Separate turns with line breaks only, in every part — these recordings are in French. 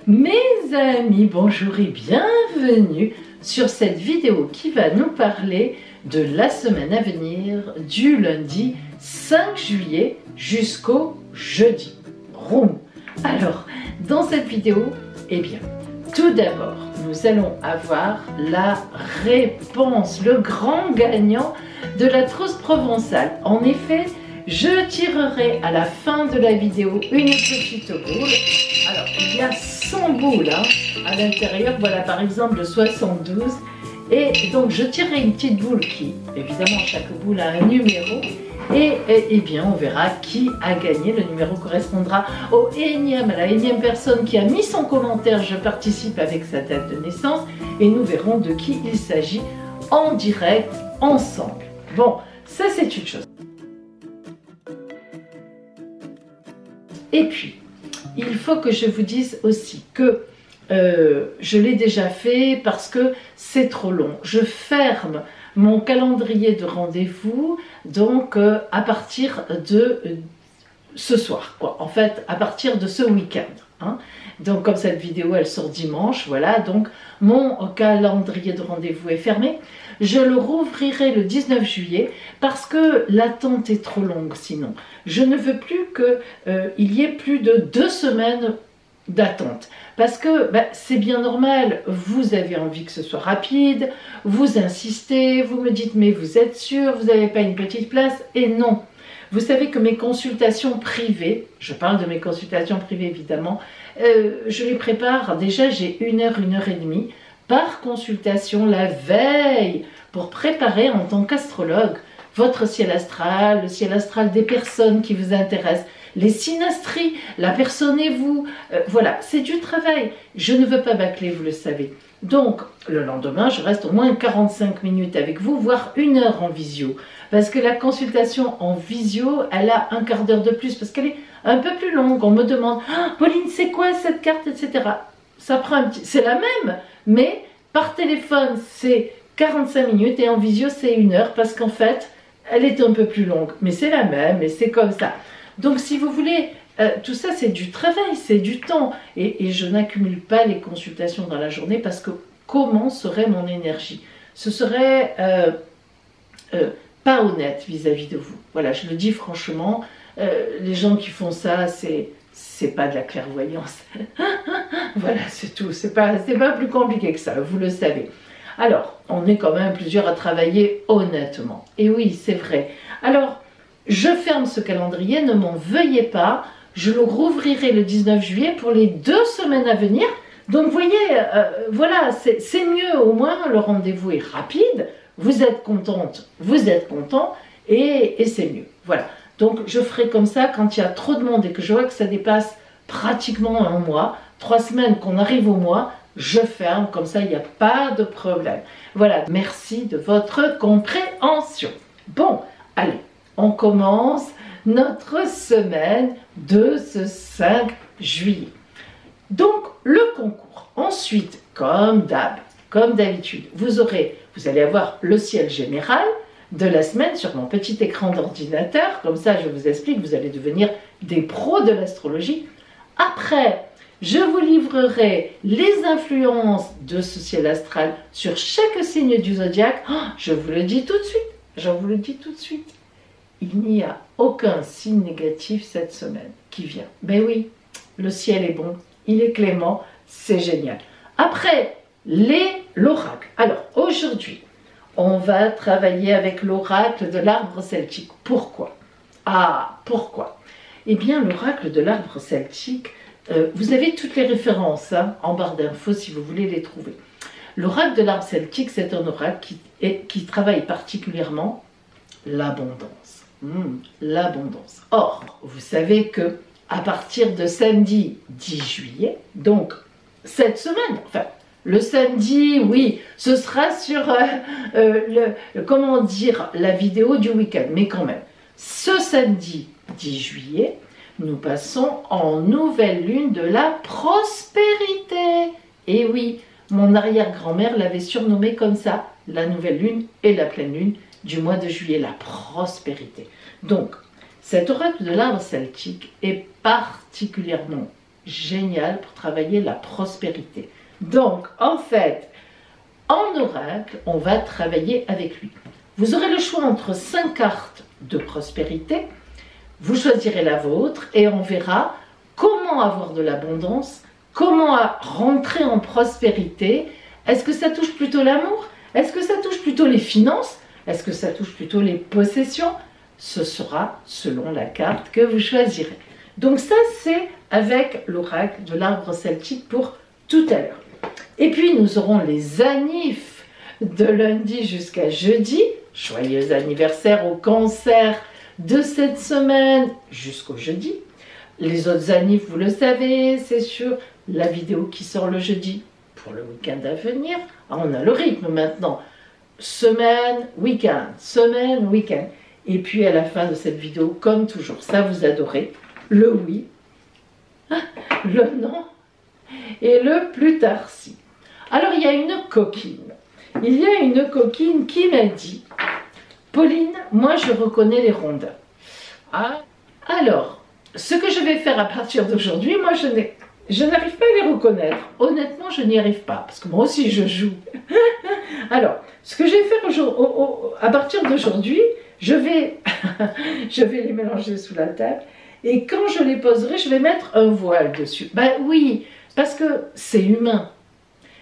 Mes amis, bonjour et bienvenue sur cette vidéo qui va nous parler de la semaine à venir du lundi 5 juillet jusqu'au jeudi. Roum. Alors, dans cette vidéo, eh bien, tout d'abord, nous allons avoir la réponse, le grand gagnant de la trousse provençale. En effet, je tirerai à la fin de la vidéo une petite boule. Alors, il y a 100 boules à l'intérieur. Voilà, par exemple, le 72. Et donc, je tirerai une petite boule qui, évidemment, chaque boule a un numéro. Et bien, on verra qui a gagné. Le numéro correspondra à la énième personne qui a mis son commentaire. Je participe avec sa date de naissance. Et nous verrons de qui il s'agit en direct, ensemble. Bon, ça, c'est une chose. Et puis, il faut que je vous dise aussi que je l'ai déjà fait parce que c'est trop long. Je ferme mon calendrier de rendez-vous donc à partir de ce soir, quoi. En fait, à partir de ce week-end. Donc, comme cette vidéo, elle sort dimanche, voilà, donc mon calendrier de rendez-vous est fermé. Je le rouvrirai le 19 juillet parce que l'attente est trop longue sinon. Je ne veux plus qu'il y ait plus de 2 semaines d'attente. Parce que c'est bien normal, vous avez envie que ce soit rapide, vous insistez, vous me dites mais vous êtes sûr, vous n'avez pas une petite place? Et non. Vous savez que mes consultations privées, je parle de mes consultations privées évidemment, je les prépare, déjà j'ai 1 heure, 1 heure et demie par consultation la veille pour préparer en tant qu'astrologue votre ciel astral, le ciel astral des personnes qui vous intéressent, les synastries, la personne et vous, voilà, c'est du travail. Je ne veux pas bâcler, vous le savez. Donc, le lendemain, je reste au moins 45 minutes avec vous, voire 1 heure en visio. Parce que la consultation en visio, elle a un quart d'heure de plus, parce qu'elle est un peu plus longue. On me demande, ah, Pauline, c'est quoi cette carte, etc. Ça prend un petit... C'est la même, mais par téléphone, c'est 45 minutes et en visio, c'est 1 heure, parce qu'en fait, elle est un peu plus longue. Mais c'est la même, et c'est comme ça. Donc, si vous voulez, tout ça, c'est du travail, c'est du temps. Et je n'accumule pas les consultations dans la journée parce que comment serait mon énergie? Ce serait pas honnête vis-à-vis de vous. Voilà, je le dis franchement, les gens qui font ça, c'est pas de la clairvoyance. Voilà, c'est tout. C'est pas plus compliqué que ça, vous le savez. Alors, on est quand même plusieurs à travailler honnêtement. Et oui, c'est vrai. Alors, je ferme ce calendrier, ne m'en veuillez pas. Je le rouvrirai le 19 juillet pour les 2 semaines à venir. Donc, vous voyez, voilà, c'est mieux. Au moins, le rendez-vous est rapide. Vous êtes contente, vous êtes content et c'est mieux. Voilà. Donc, je ferai comme ça quand il y a trop de monde et que je vois que ça dépasse pratiquement 1 mois, 3 semaines qu'on arrive au mois, je ferme. Comme ça, il n'y a pas de problème. Voilà. Merci de votre compréhension. Bon, allez. On commence notre semaine de ce 5 juillet. Donc, le concours. Ensuite, comme d'habitude, vous allez avoir le ciel général de la semaine sur mon petit écran d'ordinateur. Comme ça, je vous explique, vous allez devenir des pros de l'astrologie. Après, je vous livrerai les influences de ce ciel astral sur chaque signe du zodiaque. Oh, je vous le dis tout de suite. Je vous le dis tout de suite. Il n'y a aucun signe négatif cette semaine qui vient. Ben oui, le ciel est bon, il est clément, c'est génial. Après, l'oracle. Alors, aujourd'hui, on va travailler avec l'oracle de l'arbre celtique. Pourquoi? Ah, pourquoi? Eh bien, l'oracle de l'arbre celtique, vous avez toutes les références en barre d'infos si vous voulez les trouver. L'oracle de l'arbre celtique, c'est un oracle qui travaille particulièrement l'abondance. L'abondance. Or, vous savez que à partir de samedi 10 juillet, donc cette semaine, enfin le samedi, oui, ce sera sur comment dire, la vidéo du week-end, mais quand même, ce samedi 10 juillet, nous passons en nouvelle lune de la prospérité. Et oui, mon arrière-grand-mère l'avait surnommée comme ça, la nouvelle lune et la pleine lune du mois de juillet, la prospérité. Donc, cet oracle de l'arbre celtique est particulièrement génial pour travailler la prospérité. Donc, en fait, en oracle, on va travailler avec lui. Vous aurez le choix entre 5 cartes de prospérité. Vous choisirez la vôtre et on verra comment avoir de l'abondance, comment rentrer en prospérité. Est-ce que ça touche plutôt l'amour? Est-ce que ça touche plutôt les finances? Est-ce que ça touche plutôt les possessions? Ce sera selon la carte que vous choisirez. Donc ça, c'est avec l'oracle de l'arbre celtique pour tout à l'heure. Et puis, nous aurons les annives de lundi jusqu'à jeudi. Joyeux anniversaire au Cancer de cette semaine jusqu'au jeudi. Les autres annives, vous le savez, c'est sur la vidéo qui sort le jeudi pour le week-end à venir. Ah, on a le rythme maintenant. Semaine, week-end, semaine, week-end. Et puis à la fin de cette vidéo, comme toujours, ça vous adorez, le oui, le non et le plus tard si. Alors il y a une coquine. Il y a une coquine qui m'a dit: Pauline, moi je reconnais les rondins. Ah, alors, ce que je vais faire à partir d'aujourd'hui, moi je n'arrive pas à les reconnaître. Honnêtement, je n'y arrive pas, parce que moi aussi je joue. Alors, ce que je vais faire à partir d'aujourd'hui, je vais les mélanger sous la table, et quand je les poserai, je vais mettre un voile dessus. Ben oui, parce que c'est humain.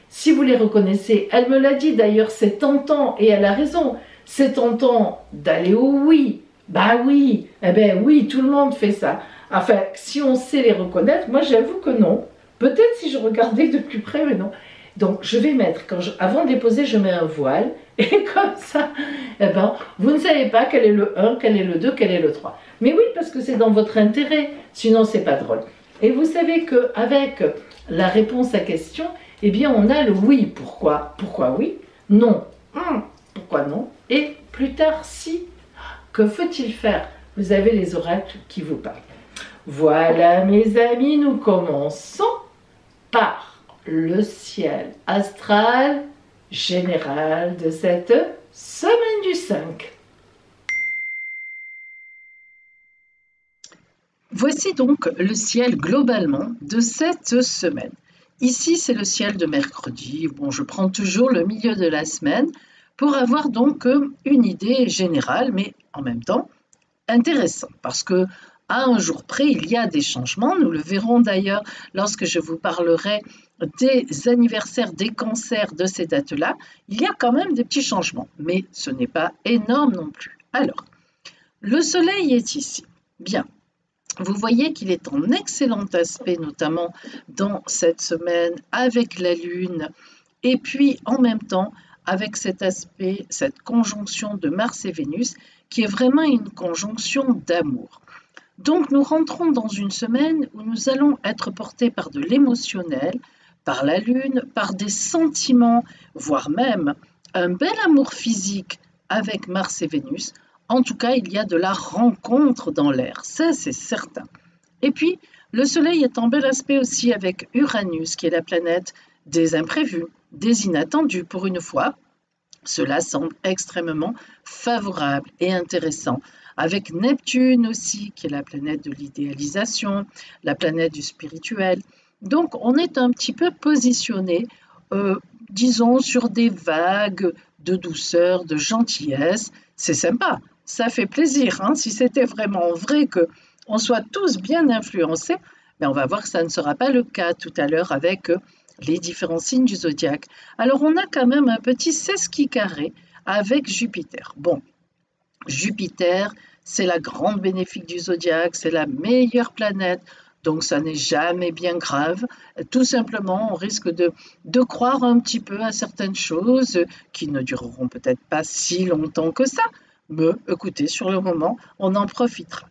Si vous les reconnaissez, elle me l'a dit d'ailleurs, c'est tentant, et elle a raison, c'est tentant d'aller au oui. Bah oui, eh ben oui, tout le monde fait ça. Enfin, si on sait les reconnaître, moi j'avoue que non. Peut-être si je regardais de plus près, mais non. Donc je vais mettre, avant de les poser, je mets un voile, et comme ça, eh ben, vous ne savez pas quel est le 1, quel est le 2, quel est le 3. Mais oui, parce que c'est dans votre intérêt, sinon c'est pas drôle. Et vous savez qu'avec la réponse à question, eh bien on a le oui. Pourquoi? Pourquoi oui? Non. Pourquoi non? Et plus tard, si. Que faut-il faire? Vous avez les oracles qui vous parlent. Voilà mes amis, nous commençons par le ciel astral général de cette semaine du 5. Voici donc le ciel globalement de cette semaine. Ici, c'est le ciel de mercredi. Bon, je prends toujours le milieu de la semaine pour avoir donc une idée générale, mais en même temps intéressant, parce que à un jour près, il y a des changements. Nous le verrons d'ailleurs lorsque je vous parlerai des anniversaires, des cancers de ces dates-là. Il y a quand même des petits changements, mais ce n'est pas énorme non plus. Alors, le soleil est ici. Bien. Vous voyez qu'il est en excellent aspect, notamment dans cette semaine, avec la Lune, et puis en même temps, avec cet aspect, cette conjonction de Mars et Vénus, qui est vraiment une conjonction d'amour. Donc nous rentrons dans une semaine où nous allons être portés par de l'émotionnel, par la Lune, par des sentiments, voire même un bel amour physique avec Mars et Vénus. En tout cas, il y a de la rencontre dans l'air, ça c'est certain. Et puis, le Soleil est en bel aspect aussi avec Uranus, qui est la planète des imprévus, des inattendus pour une fois. Cela semble extrêmement favorable et intéressant. Avec Neptune aussi, qui est la planète de l'idéalisation, la planète du spirituel. Donc, on est un petit peu positionné, disons, sur des vagues de douceur, de gentillesse. C'est sympa, ça fait plaisir. Hein. Si c'était vraiment vrai qu'on soit tous bien influencés, ben on va voir que ça ne sera pas le cas tout à l'heure avec les différents signes du zodiaque. Alors, on a quand même un petit sesqui carré avec Jupiter. Bon, Jupiter, c'est la grande bénéfique du zodiaque, c'est la meilleure planète, donc ça n'est jamais bien grave. Tout simplement, on risque de croire un petit peu à certaines choses qui ne dureront peut-être pas si longtemps que ça, mais écoutez, sur le moment, on en profitera.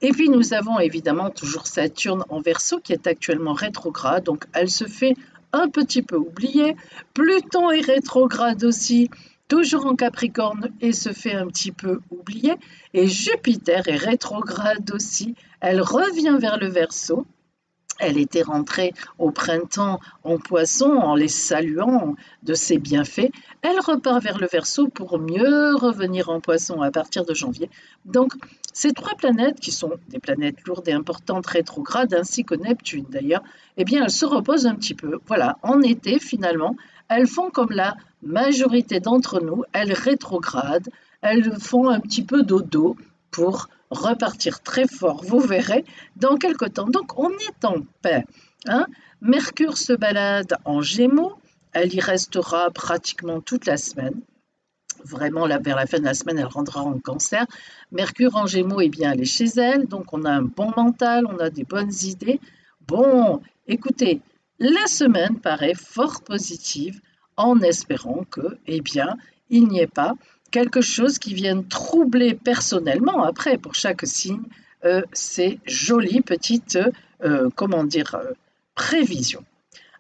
Et puis nous avons évidemment toujours Saturne en Verseau qui est actuellement rétrograde, donc elle se fait un petit peu oublier. Pluton est rétrograde aussi, toujours en Capricorne et se fait un petit peu oublier. Et Jupiter est rétrograde aussi, elle revient vers le Verseau. Elle était rentrée au printemps en Poisson en les saluant de ses bienfaits. Elle repart vers le Verseau pour mieux revenir en Poisson à partir de janvier. Donc,
Ces 3 planètes, qui sont des planètes lourdes et importantes, rétrogrades, ainsi que Neptune d'ailleurs, eh bien elles se reposent un petit peu. Voilà, en été finalement, elles font comme la majorité d'entre nous, elles rétrogradent, elles font un petit peu dodo pour repartir très fort, vous verrez, dans quelque temps. Donc on est en paix. Hein. Mercure se balade en Gémeaux, elle y restera pratiquement toute la semaine. Vraiment, là, vers la fin de la semaine, elle rentrera en Cancer. Mercure en Gémeaux, eh bien, elle est chez elle, donc on a un bon mental, on a des bonnes idées. Bon, écoutez, la semaine paraît fort positive en espérant que, eh bien, il n'y ait pas quelque chose qui vienne troubler personnellement. Après, pour chaque signe, ces jolies petites, prévisions.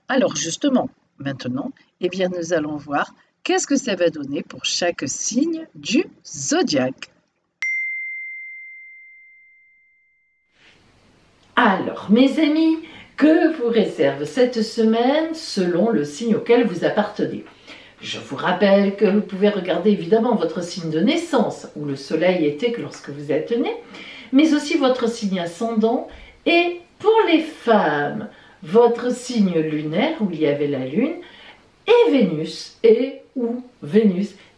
Alors justement, maintenant, eh bien, nous allons voir qu'est-ce que ça va donner pour chaque signe du zodiaque.
Alors, mes amis, que vous réserve cette semaine selon le signe auquel vous appartenez? Je vous rappelle que vous pouvez regarder évidemment votre signe de naissance, où le soleil était que lorsque vous êtes né, mais aussi votre signe ascendant, et pour les femmes, votre signe lunaire, où il y avait la lune, et Vénus, et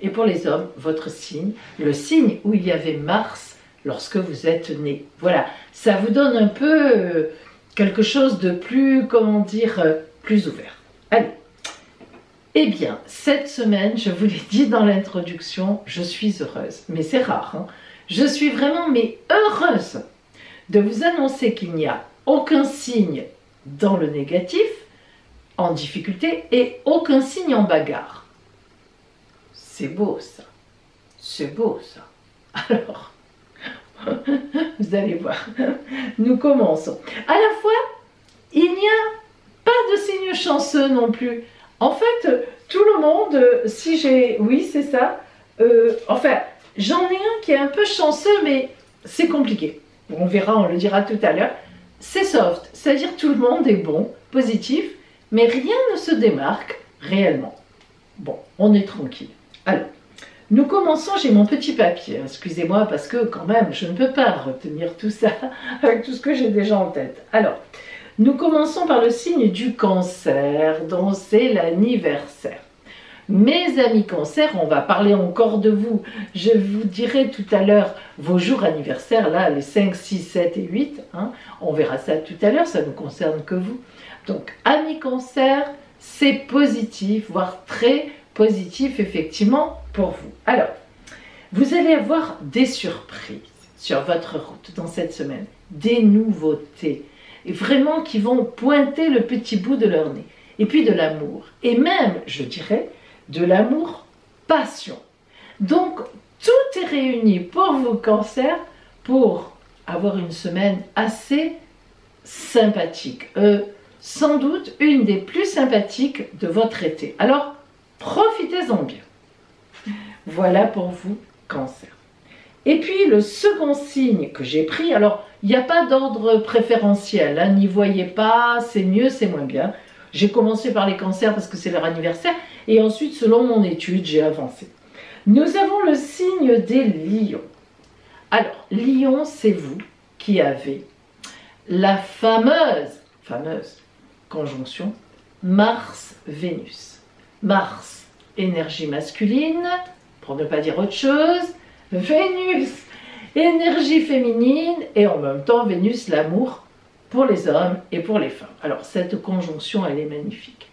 pour les hommes, votre signe, le signe où il y avait Mars lorsque vous êtes né. Voilà, ça vous donne un peu quelque chose de plus, plus ouvert. Allez. Eh bien, cette semaine, je vous l'ai dit dans l'introduction, je suis heureuse. Mais c'est rare, hein. Je suis vraiment heureuse de vous annoncer qu'il n'y a aucun signe dans le négatif, en difficulté, et aucun signe en bagarre. C'est beau ça. C'est beau ça. Alors, vous allez voir. Nous commençons. À la fois, il n'y a pas de signe chanceux non plus. En fait, tout le monde, si j'ai... Oui, c'est ça. Enfin, j'en ai un qui est un peu chanceux, mais c'est compliqué. On verra, on le dira tout à l'heure. C'est soft, c'est-à-dire tout le monde est bon, positif, mais rien ne se démarque réellement. Bon, on est tranquille. Alors, nous commençons, j'ai mon petit papier, excusez-moi, parce que quand même, je ne peux pas retenir tout ça avec tout ce que j'ai déjà en tête. Alors, nous commençons par le signe du Cancer, dont c'est l'anniversaire. Mes amis Cancer, on va parler encore de vous. Je vous dirai tout à l'heure vos jours anniversaires, là, les 5, 6, 7 et 8. Hein, on verra ça tout à l'heure, ça ne concerne que vous. Donc, amis Cancer, c'est positif, voire très positif, effectivement, pour vous. Alors, vous allez avoir des surprises sur votre route dans cette semaine, des nouveautés, et vraiment qui vont pointer le petit bout de leur nez. Et puis de l'amour, et même, je dirais, de l'amour passion. Donc, tout est réuni pour vous, Cancer, pour avoir une semaine assez sympathique. Sans doute une des plus sympathiques de votre été. Alors, profitez-en bien. Voilà pour vous, Cancer. Et puis, le second signe que j'ai pris, alors, il n'y a pas d'ordre préférentiel, hein, n'y voyez pas, c'est mieux, c'est moins bien. J'ai commencé par les Cancers parce que c'est leur anniversaire, et ensuite, selon mon étude, j'ai avancé. Nous avons le signe des Lions. Alors, Lion, c'est vous qui avez la fameuse conjonction Mars-Vénus. Mars, énergie masculine, pour ne pas dire autre chose. Vénus, énergie féminine, et en même temps, Vénus, l'amour pour les hommes et pour les femmes. Alors, cette conjonction, elle est magnifique.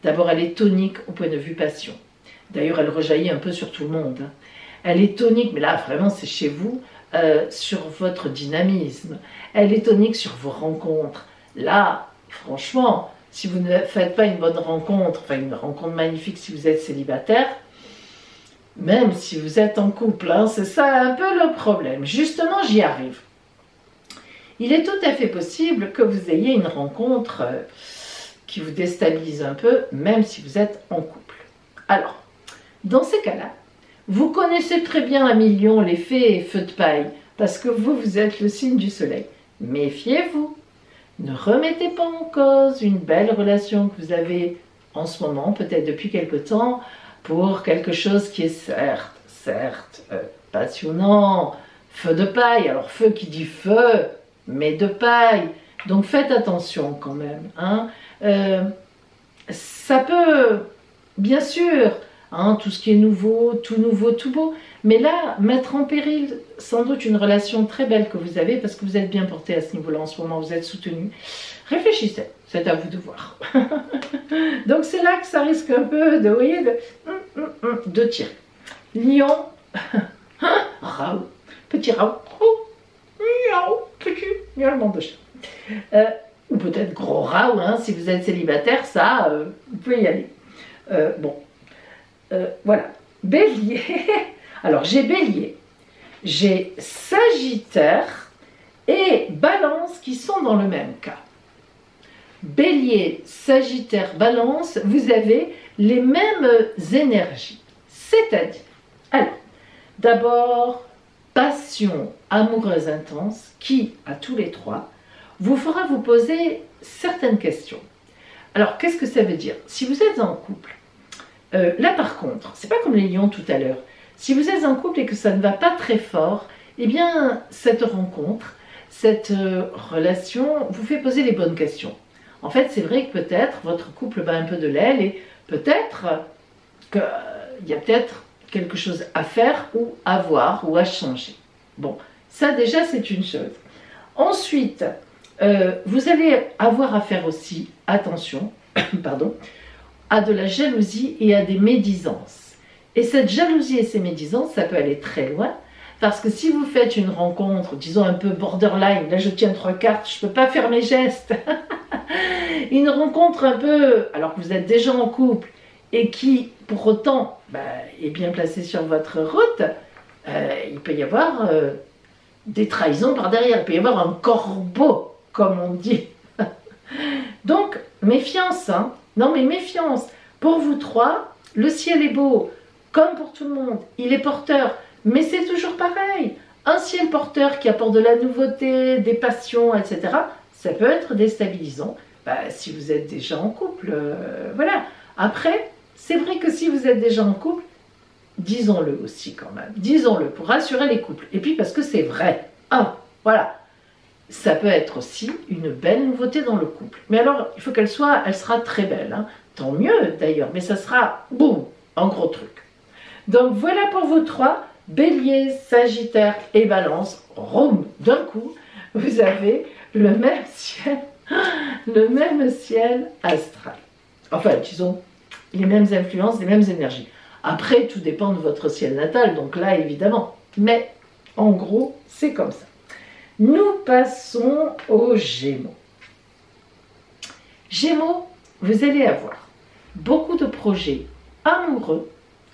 D'abord, elle est tonique au point de vue passion. D'ailleurs, elle rejaillit un peu sur tout le monde. Hein. Elle est tonique, mais là, vraiment, c'est chez vous, sur votre dynamisme. Elle est tonique sur vos rencontres. Là, franchement, si vous ne faites pas une bonne rencontre, enfin une rencontre magnifique si vous êtes célibataire, même si vous êtes en couple, hein, c'est ça un peu le problème. Justement, j'y arrive. Il est tout à fait possible que vous ayez une rencontre qui vous déstabilise un peu, même si vous êtes en couple. Alors, dans ces cas-là, vous connaissez très bien à million les fées et feux de paille, parce que vous êtes le signe du soleil. Méfiez-vous. Ne remettez pas en cause une belle relation que vous avez en ce moment, peut-être depuis quelque temps, pour quelque chose qui est certes passionnant, feu de paille. Alors feu qui dit feu, mais de paille. Donc faites attention quand même. Hein. Ça peut, bien sûr, hein, tout ce qui est nouveau, tout beau. Mais là, mettre en péril sans doute une relation très belle que vous avez, parce que vous êtes bien porté à ce niveau-là en ce moment, vous êtes soutenu. Réfléchissez, c'est à vous de voir. Donc c'est là que ça risque un peu de, vous voyez, de tirer. Lion, Raoult, petit Raoult, miaou, petit miaulement de chat. Ou peut-être gros Raoult, hein, si vous êtes célibataire, ça, vous pouvez y aller. Voilà. Bélier, alors j'ai Bélier, j'ai Sagittaire et Balance qui sont dans le même cas. Bélier, Sagittaire, Balance, vous avez les mêmes énergies. C'est-à-dire, alors, d'abord, passion amoureuse intense qui, à tous les trois, vous fera vous poser certaines questions. Alors, qu'est-ce que ça veut dire? Si vous êtes en couple, là par contre, c'est pas comme les lions tout à l'heure. Si vous êtes en couple et que ça ne va pas très fort, eh bien, cette rencontre, cette relation vous fait poser les bonnes questions. En fait, c'est vrai que peut-être votre couple bat un peu de l'aile et peut-être qu'il y a peut-être quelque chose à faire ou à voir ou à changer. Bon, ça déjà c'est une chose. Ensuite, vous allez avoir affaire aussi, attention, pardon, à de la jalousie et à des médisances. Et cette jalousie et ces médisances, ça peut aller très loin, parce que si vous faites une rencontre, disons un peu borderline, là je tiens 3 cartes, je ne peux pas faire mes gestes, une rencontre un peu, alors que vous êtes déjà en couple, et qui, pour autant, est bien placée sur votre route, il peut y avoir des trahisons par derrière, il peut y avoir un corbeau, comme on dit. Donc, méfiance, hein. Non mais méfiance. Pour vous trois, le ciel est beau, comme pour tout le monde, il est porteur, mais c'est toujours pareil. Un ciel porteur qui apporte de la nouveauté, des passions, etc., ça peut être déstabilisant si vous êtes déjà en couple. Voilà. Après, c'est vrai que si vous êtes déjà en couple, disons-le aussi quand même. Disons-le pour rassurer les couples. Et puis parce que c'est vrai. Voilà. Ça peut être aussi une belle nouveauté dans le couple. Mais alors, il faut elle sera très belle. Hein. Tant mieux d'ailleurs, mais ça sera, boum, un gros truc. Donc voilà pour vous trois, Bélier, Sagittaire et Balance. Roum, d'un coup, vous avez le même ciel astral. Enfin, disons, les mêmes influences, les mêmes énergies. Après, tout dépend de votre ciel natal, donc là, évidemment. Mais, en gros, c'est comme ça. Nous passons aux Gémeaux. Gémeaux, vous allez avoir beaucoup de projets amoureux.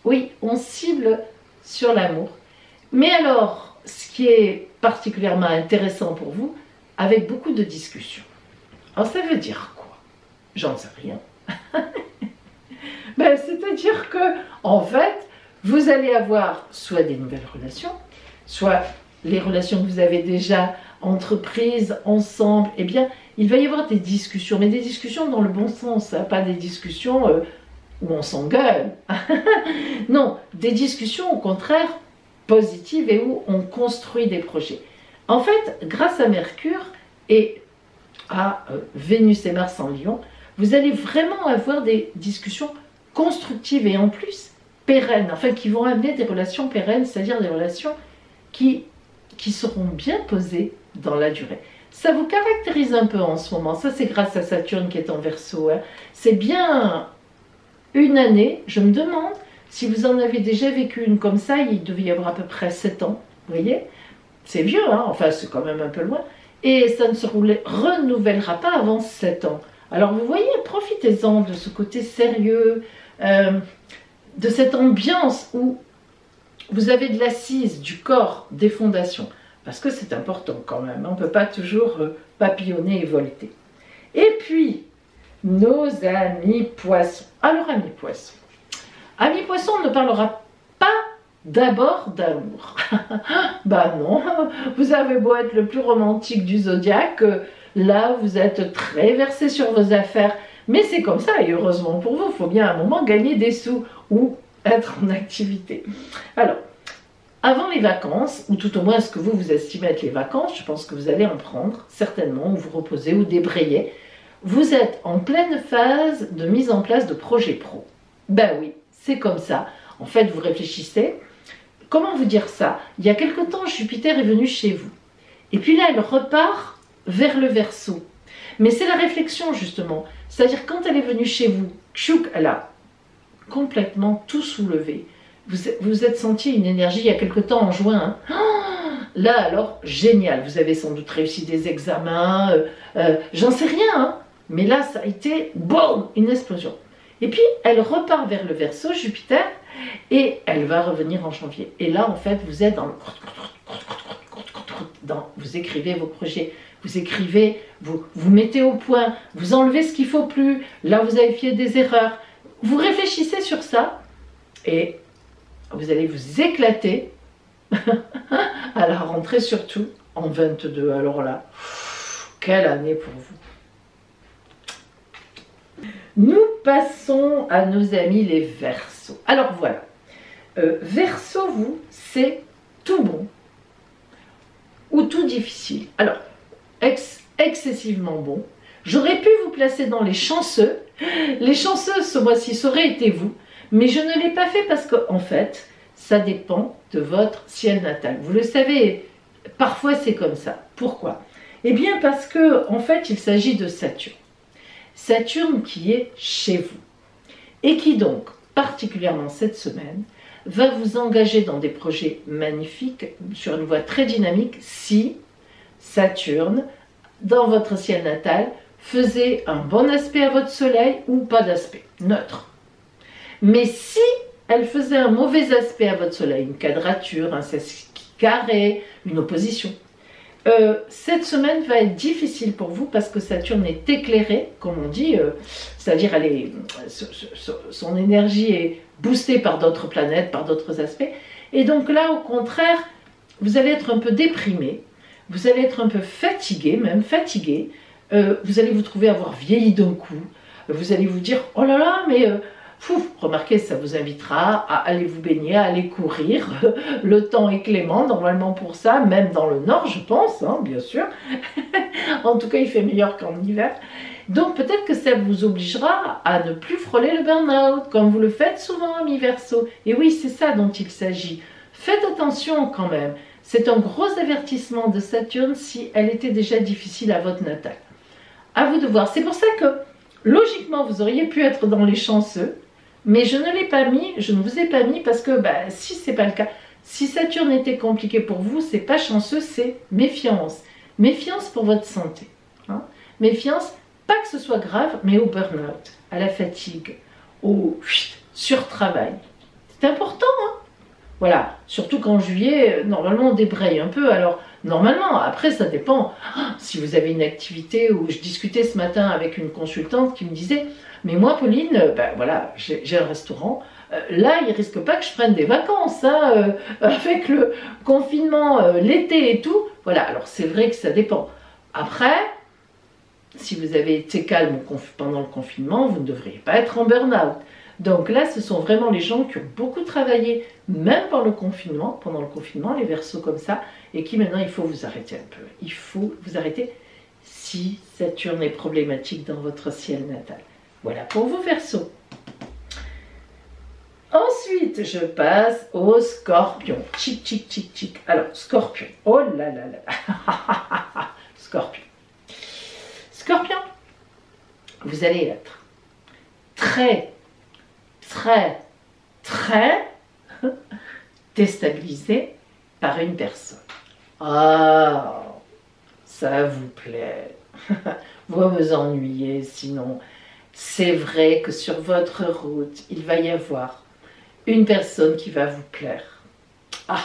Oui, on cible sur l'amour. Mais alors, ce qui est particulièrement intéressant pour vous, avec beaucoup de discussions. Alors, ça veut dire quoi? J'en sais rien. C'est-à-dire que, en fait, vous allez avoir soit des nouvelles relations, soit les relations que vous avez déjà entreprises, ensemble, eh bien, il va y avoir des discussions, mais des discussions dans le bon sens, hein, pas des discussions où on s'engueule. Non, des discussions au contraire positives et où on construit des projets. En fait, grâce à Mercure et à Vénus et Mars en Lion, vous allez vraiment avoir des discussions constructives et en plus pérennes, enfin qui vont amener des relations pérennes, c'est-à-dire des relations qui seront bien posées dans la durée. Ça vous caractérise un peu en ce moment, ça c'est grâce à Saturne qui est en Verseau. Hein. C'est bien une année, je me demande si vous en avez déjà vécu une comme ça, il devait y avoir à peu près 7 ans, vous voyez? C'est vieux, hein, enfin c'est quand même un peu loin, et ça ne se renouvellera pas avant 7 ans. Alors vous voyez, profitez-en de ce côté sérieux, de cette ambiance où vous avez de l'assise, du corps, des fondations, parce que c'est important quand même, on ne peut pas toujours papillonner et volter. Et puis, nos amis poissons. Alors amis poissons, on ne parlera pas d'abord d'amour. Non, vous avez beau être le plus romantique du zodiaque, là vous êtes très versé sur vos affaires, mais c'est comme ça et heureusement pour vous, il faut bien à un moment gagner des sous ou être en activité. Alors, avant les vacances, ou tout au moins ce que vous estimez être les vacances, je pense que vous allez en prendre, certainement, ou vous reposer, ou débrayer. Vous êtes en pleine phase de mise en place de projets pro. Ben oui, c'est comme ça. En fait, vous réfléchissez. Comment vous dire ça? Il y a quelque temps, Jupiter est venu chez vous. Et puis là, elle repart vers le Verseau. Mais c'est la réflexion, justement. C'est-à-dire, quand elle est venue chez vous, tchouk, elle a complètement tout soulevé. Vous êtes senti une énergie il y a quelque temps en juin. Hein. Là, alors, génial. Vous avez sans doute réussi des examens. J'en sais rien. Hein. Mais là, ça a été, boum, une explosion. Et puis, elle repart vers le Verseau, Jupiter, et elle va revenir en janvier. Et là, en fait, vous êtes vous écrivez vos projets, vous écrivez, vous mettez au point, vous enlevez ce qu'il ne faut plus, là, vous avez fait des erreurs. Vous réfléchissez sur ça, et vous allez vous éclater à la rentrée, surtout en 22. Alors là, quelle année pour vous! Nous passons à nos amis les Verseaux. Alors voilà, Verseau, vous, c'est tout bon ou tout difficile. Alors, excessivement bon. J'aurais pu vous placer dans les chanceux. Les chanceux, ce mois-ci, ça aurait été vous. Mais je ne l'ai pas fait parce que, en fait, ça dépend de votre ciel natal. Vous le savez, parfois c'est comme ça. Pourquoi? Eh bien parce que, en fait, il s'agit de Saturne. Saturne qui est chez vous. Et qui donc, particulièrement cette semaine, va vous engager dans des projets magnifiques, sur une voie très dynamique, si Saturne, dans votre ciel natal, faisait un bon aspect à votre soleil ou pas d'aspect, neutre. Mais si elle faisait un mauvais aspect à votre soleil, une quadrature, un sesquicent carré, une opposition, cette semaine va être difficile pour vous parce que Saturne est éclairée, comme on dit, c'est-à-dire son énergie est boostée par d'autres planètes, par d'autres aspects. Et donc là, au contraire, vous allez être un peu déprimé, vous allez être un peu fatigué, même fatigué, vous allez vous trouver avoir vieilli d'un coup, vous allez vous dire, oh là là, mais... remarquez, ça vous invitera à aller vous baigner, à aller courir. Le temps est clément, normalement pour ça, même dans le nord, je pense, hein, bien sûr. En tout cas, il fait meilleur qu'en hiver. Donc peut-être que ça vous obligera à ne plus frôler le burn-out, comme vous le faites souvent, amis Verseau. Et oui, c'est ça dont il s'agit. Faites attention quand même. C'est un gros avertissement de Saturne si elle était déjà difficile à votre natal. À vous de voir. C'est pour ça que, logiquement, vous auriez pu être dans les chanceux, mais je ne l'ai pas mis, je ne vous ai pas mis parce que si ce n'est pas le cas, si Saturne était compliqué pour vous, c'est pas chanceux, c'est méfiance. Méfiance pour votre santé. Hein. Méfiance, pas que ce soit grave, mais au burn-out, à la fatigue, au surtravail. C'est important, hein. Voilà, surtout qu'en juillet, normalement on débraye un peu, alors normalement, après ça dépend. Si vous avez une activité, où je discutais ce matin avec une consultante qui me disait, mais moi Pauline, voilà, j'ai un restaurant, là il risque pas que je prenne des vacances, hein, avec le confinement, l'été et tout, voilà, alors c'est vrai que ça dépend. Après, si vous avez été calme pendant le confinement, vous ne devriez pas être en burn-out. Donc là, ce sont vraiment les gens qui ont beaucoup travaillé, même pendant le confinement, les Verseaux comme ça, et qui maintenant, il faut vous arrêter un peu. Il faut vous arrêter si Saturne est problématique dans votre ciel natal. Voilà pour vous, Verseaux. Ensuite, je passe au Scorpion. Tchic, tchic, tchic, tchic. Alors, Scorpion. Oh là là là. Scorpion. Scorpion, vous allez être très déstabilisé par une personne. Ah, ça vous plaît. Vous vous ennuyez, sinon c'est vrai que sur votre route, il va y avoir une personne qui va vous plaire. Ah,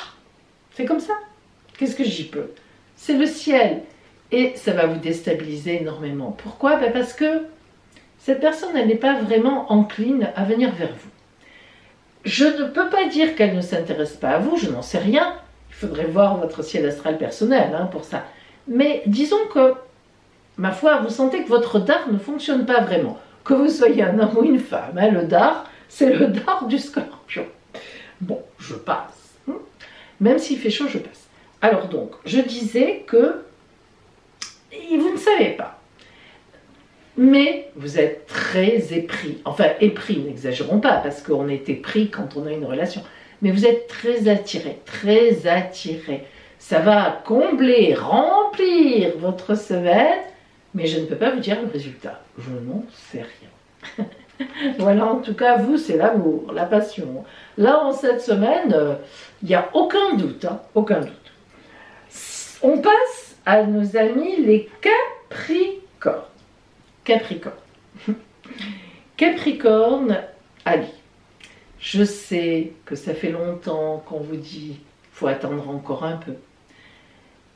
c'est comme ça. Qu'est-ce que j'y peux? C'est le ciel. Et ça va vous déstabiliser énormément. Pourquoi? Parce que cette personne, elle n'est pas vraiment encline à venir vers vous. Je ne peux pas dire qu'elle ne s'intéresse pas à vous, je n'en sais rien. Il faudrait voir votre ciel astral personnel pour ça. Mais disons que, ma foi, vous sentez que votre dard ne fonctionne pas vraiment. Que vous soyez un homme ou une femme, le dard, c'est le dard du Scorpion. Bon, je passe. Même s'il fait chaud, je passe. Alors donc, je disais que vous ne savez pas. Mais vous êtes très épris. Enfin, épris, n'exagérons pas, parce qu'on est épris quand on a une relation. Mais vous êtes très attiré, très attiré. Ça va combler, remplir votre semaine, mais je ne peux pas vous dire le résultat. Je n'en sais rien. Voilà, en tout cas, vous, c'est l'amour, la passion. Là, en cette semaine, il n'y a aucun doute, hein, aucun doute. On passe à nos amis les Capricornes. Capricorne. Capricorne, Ali. Je sais que ça fait longtemps qu'on vous dit faut attendre encore un peu.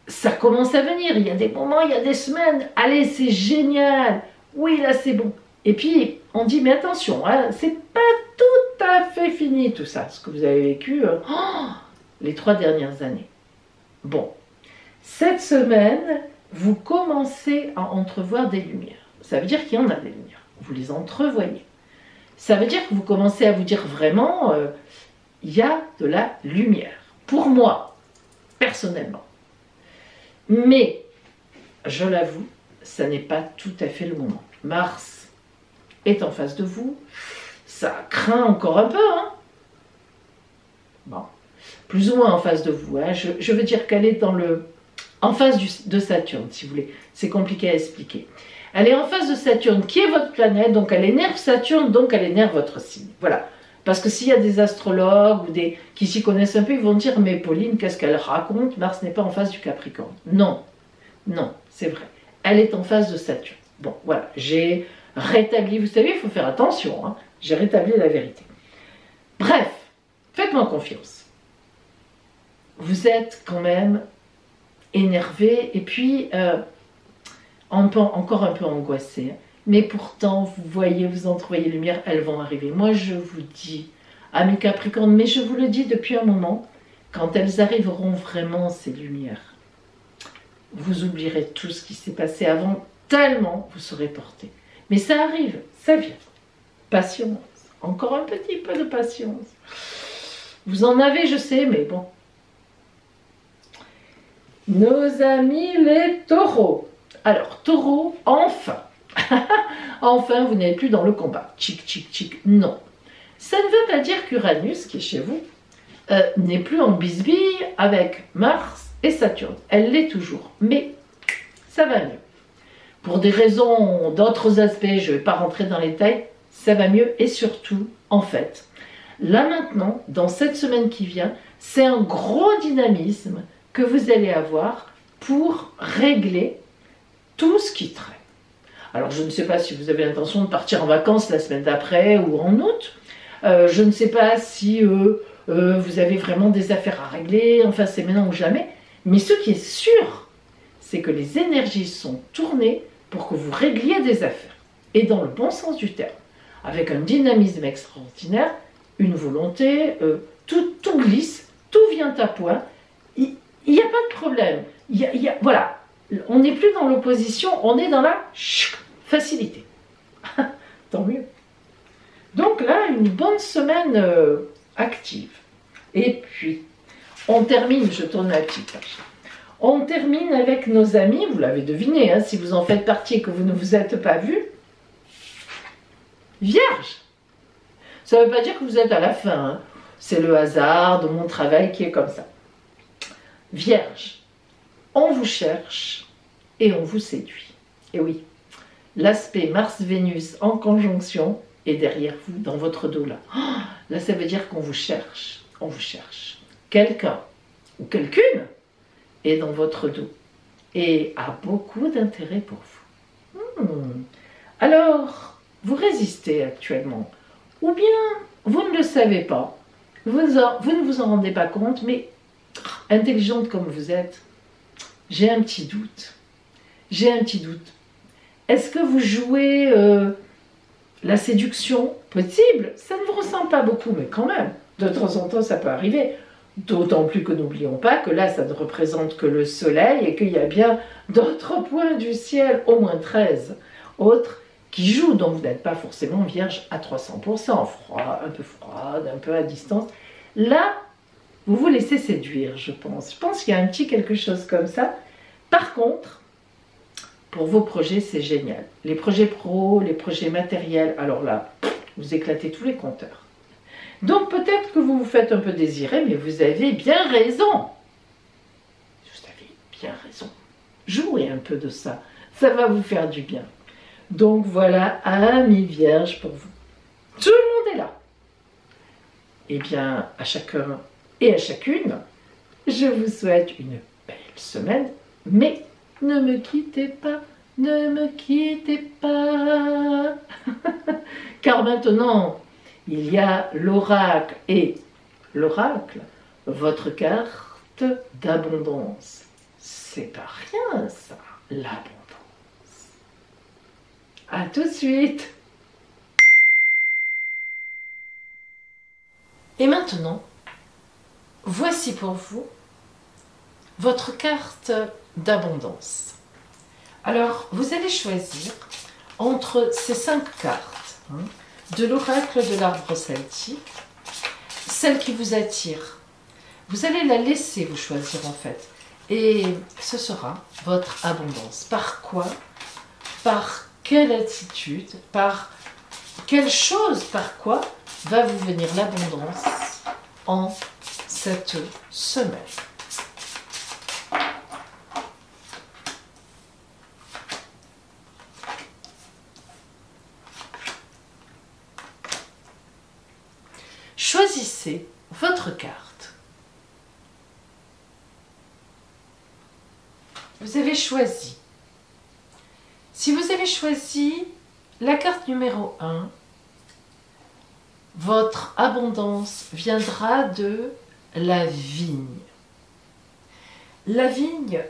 Ça commence à venir, il y a des moments, il y a des semaines. Allez, c'est génial. Oui, là, c'est bon. Et puis, on dit, mais attention, hein, c'est pas tout à fait fini tout ça, ce que vous avez vécu les 3 dernières années. Bon, cette semaine, vous commencez à entrevoir des lumières. Ça veut dire qu'il y en a des lumières. Vous les entrevoyez. Ça veut dire que vous commencez à vous dire vraiment, il y a de la lumière. Pour moi, personnellement. Mais, je l'avoue, ça n'est pas tout à fait le moment. Mars est en face de vous. Ça craint encore un peu, hein. Bon, plus ou moins en face de vous. Hein. Je veux dire qu'elle est en face de Saturne, si vous voulez. C'est compliqué à expliquer. Elle est en face de Saturne, qui est votre planète, donc elle énerve Saturne, donc elle énerve votre signe. Voilà. Parce que s'il y a des astrologues ou qui s'y connaissent un peu, ils vont dire « Mais Pauline, qu'est-ce qu'elle raconte? Mars n'est pas en face du Capricorne. » Non, non, c'est vrai. Elle est en face de Saturne. Bon, voilà, j'ai rétabli, vous savez, il faut faire attention, hein, j'ai rétabli la vérité. Bref, faites-moi confiance. Vous êtes quand même énervé et puis encore un peu angoissé. Mais pourtant, vous voyez, vous entrevoyez lumière, elles vont arriver. Moi, je vous dis, amis Capricorne, mais je vous le dis depuis un moment, quand elles arriveront vraiment, ces lumières, vous oublierez tout ce qui s'est passé avant, tellement vous serez porté. Mais ça arrive, ça vient. Patience, encore un petit peu de patience. Vous en avez, je sais, mais bon. Nos amis les taureaux. Alors, taureau, enfin. Enfin, vous n'êtes plus dans le combat. Tchic, tchic, tchic. Non. Ça ne veut pas dire qu'Uranus, qui est chez vous, n'est plus en bisbille avec Mars et Saturne. Elle l'est toujours. Mais ça va mieux. Pour des raisons, d'autres aspects, je ne vais pas rentrer dans les détails, ça va mieux. Et surtout, en fait, là maintenant, dans cette semaine qui vient, c'est un gros dynamisme que vous allez avoir pour régler tout ce qui traîne. Alors, je ne sais pas si vous avez l'intention de partir en vacances la semaine d'après ou en août. Je ne sais pas si vous avez vraiment des affaires à régler. Enfin, c'est maintenant ou jamais. Mais ce qui est sûr, c'est que les énergies sont tournées pour que vous régliez des affaires. Et dans le bon sens du terme. Avec un dynamisme extraordinaire, une volonté, tout glisse, tout vient à point. Il n'y a pas de problème. Voilà. On n'est plus dans l'opposition, on est dans la facilité. Tant mieux. Donc là, une bonne semaine active. Et puis, on termine, je tourne la petite page. On termine avec nos amis, vous l'avez deviné, hein, si vous en faites partie et que vous ne vous êtes pas vus. Vierge. Ça ne veut pas dire que vous êtes à la fin. Hein. C'est le hasard de mon travail qui est comme ça. Vierge. On vous cherche et on vous séduit. Et oui, l'aspect Mars-Vénus en conjonction est derrière vous, dans votre dos là. Oh, là, ça veut dire qu'on vous cherche. On vous cherche. Quelqu'un ou quelqu'une est dans votre dos et a beaucoup d'intérêt pour vous. Alors, vous résistez actuellement. Ou bien, vous ne le savez pas. Vous ne vous en rendez pas compte, mais intelligente comme vous êtes, j'ai un petit doute. J'ai un petit doute. Est-ce que vous jouez la séduction? Possible. Ça ne vous ressemble pas beaucoup, mais quand même, de temps en temps, ça peut arriver. D'autant plus que n'oublions pas que là, ça ne représente que le soleil et qu'il y a bien d'autres points du ciel, au moins 13 autres, qui jouent. Donc vous n'êtes pas forcément vierge à 300%, froid, un peu froide, un peu à distance. Là, Vous vous laissez séduire, je pense. Je pense qu'il y a un petit quelque chose comme ça. Par contre, pour vos projets, c'est génial. Les projets pro, les projets matériels, alors là, vous éclatez tous les compteurs. Donc peut-être que vous vous faites un peu désirer, mais vous avez bien raison. Vous avez bien raison. Jouez un peu de ça. Ça va vous faire du bien. Donc voilà, amis vierges pour vous. Tout le monde est là. Eh bien, à chacun et à chacune, je vous souhaite une belle semaine, mais ne me quittez pas, ne me quittez pas. Car maintenant, il y a l'oracle et l'oracle, votre carte d'abondance. C'est pas rien ça, l'abondance. À tout de suite. Et maintenant, voici pour vous votre carte d'abondance. Alors, vous allez choisir entre ces 5 cartes de l'oracle de l'arbre celtique, celle qui vous attire. Vous allez la laisser vous choisir en fait. Et ce sera votre abondance. Par quoi? Par quelle attitude? Par quelle chose? Par quoi va vous venir l'abondance en cette semaine? Choisissez votre carte. Vous avez choisi. Si vous avez choisi la carte numéro 1, votre abondance viendra de la vigne. La vigne,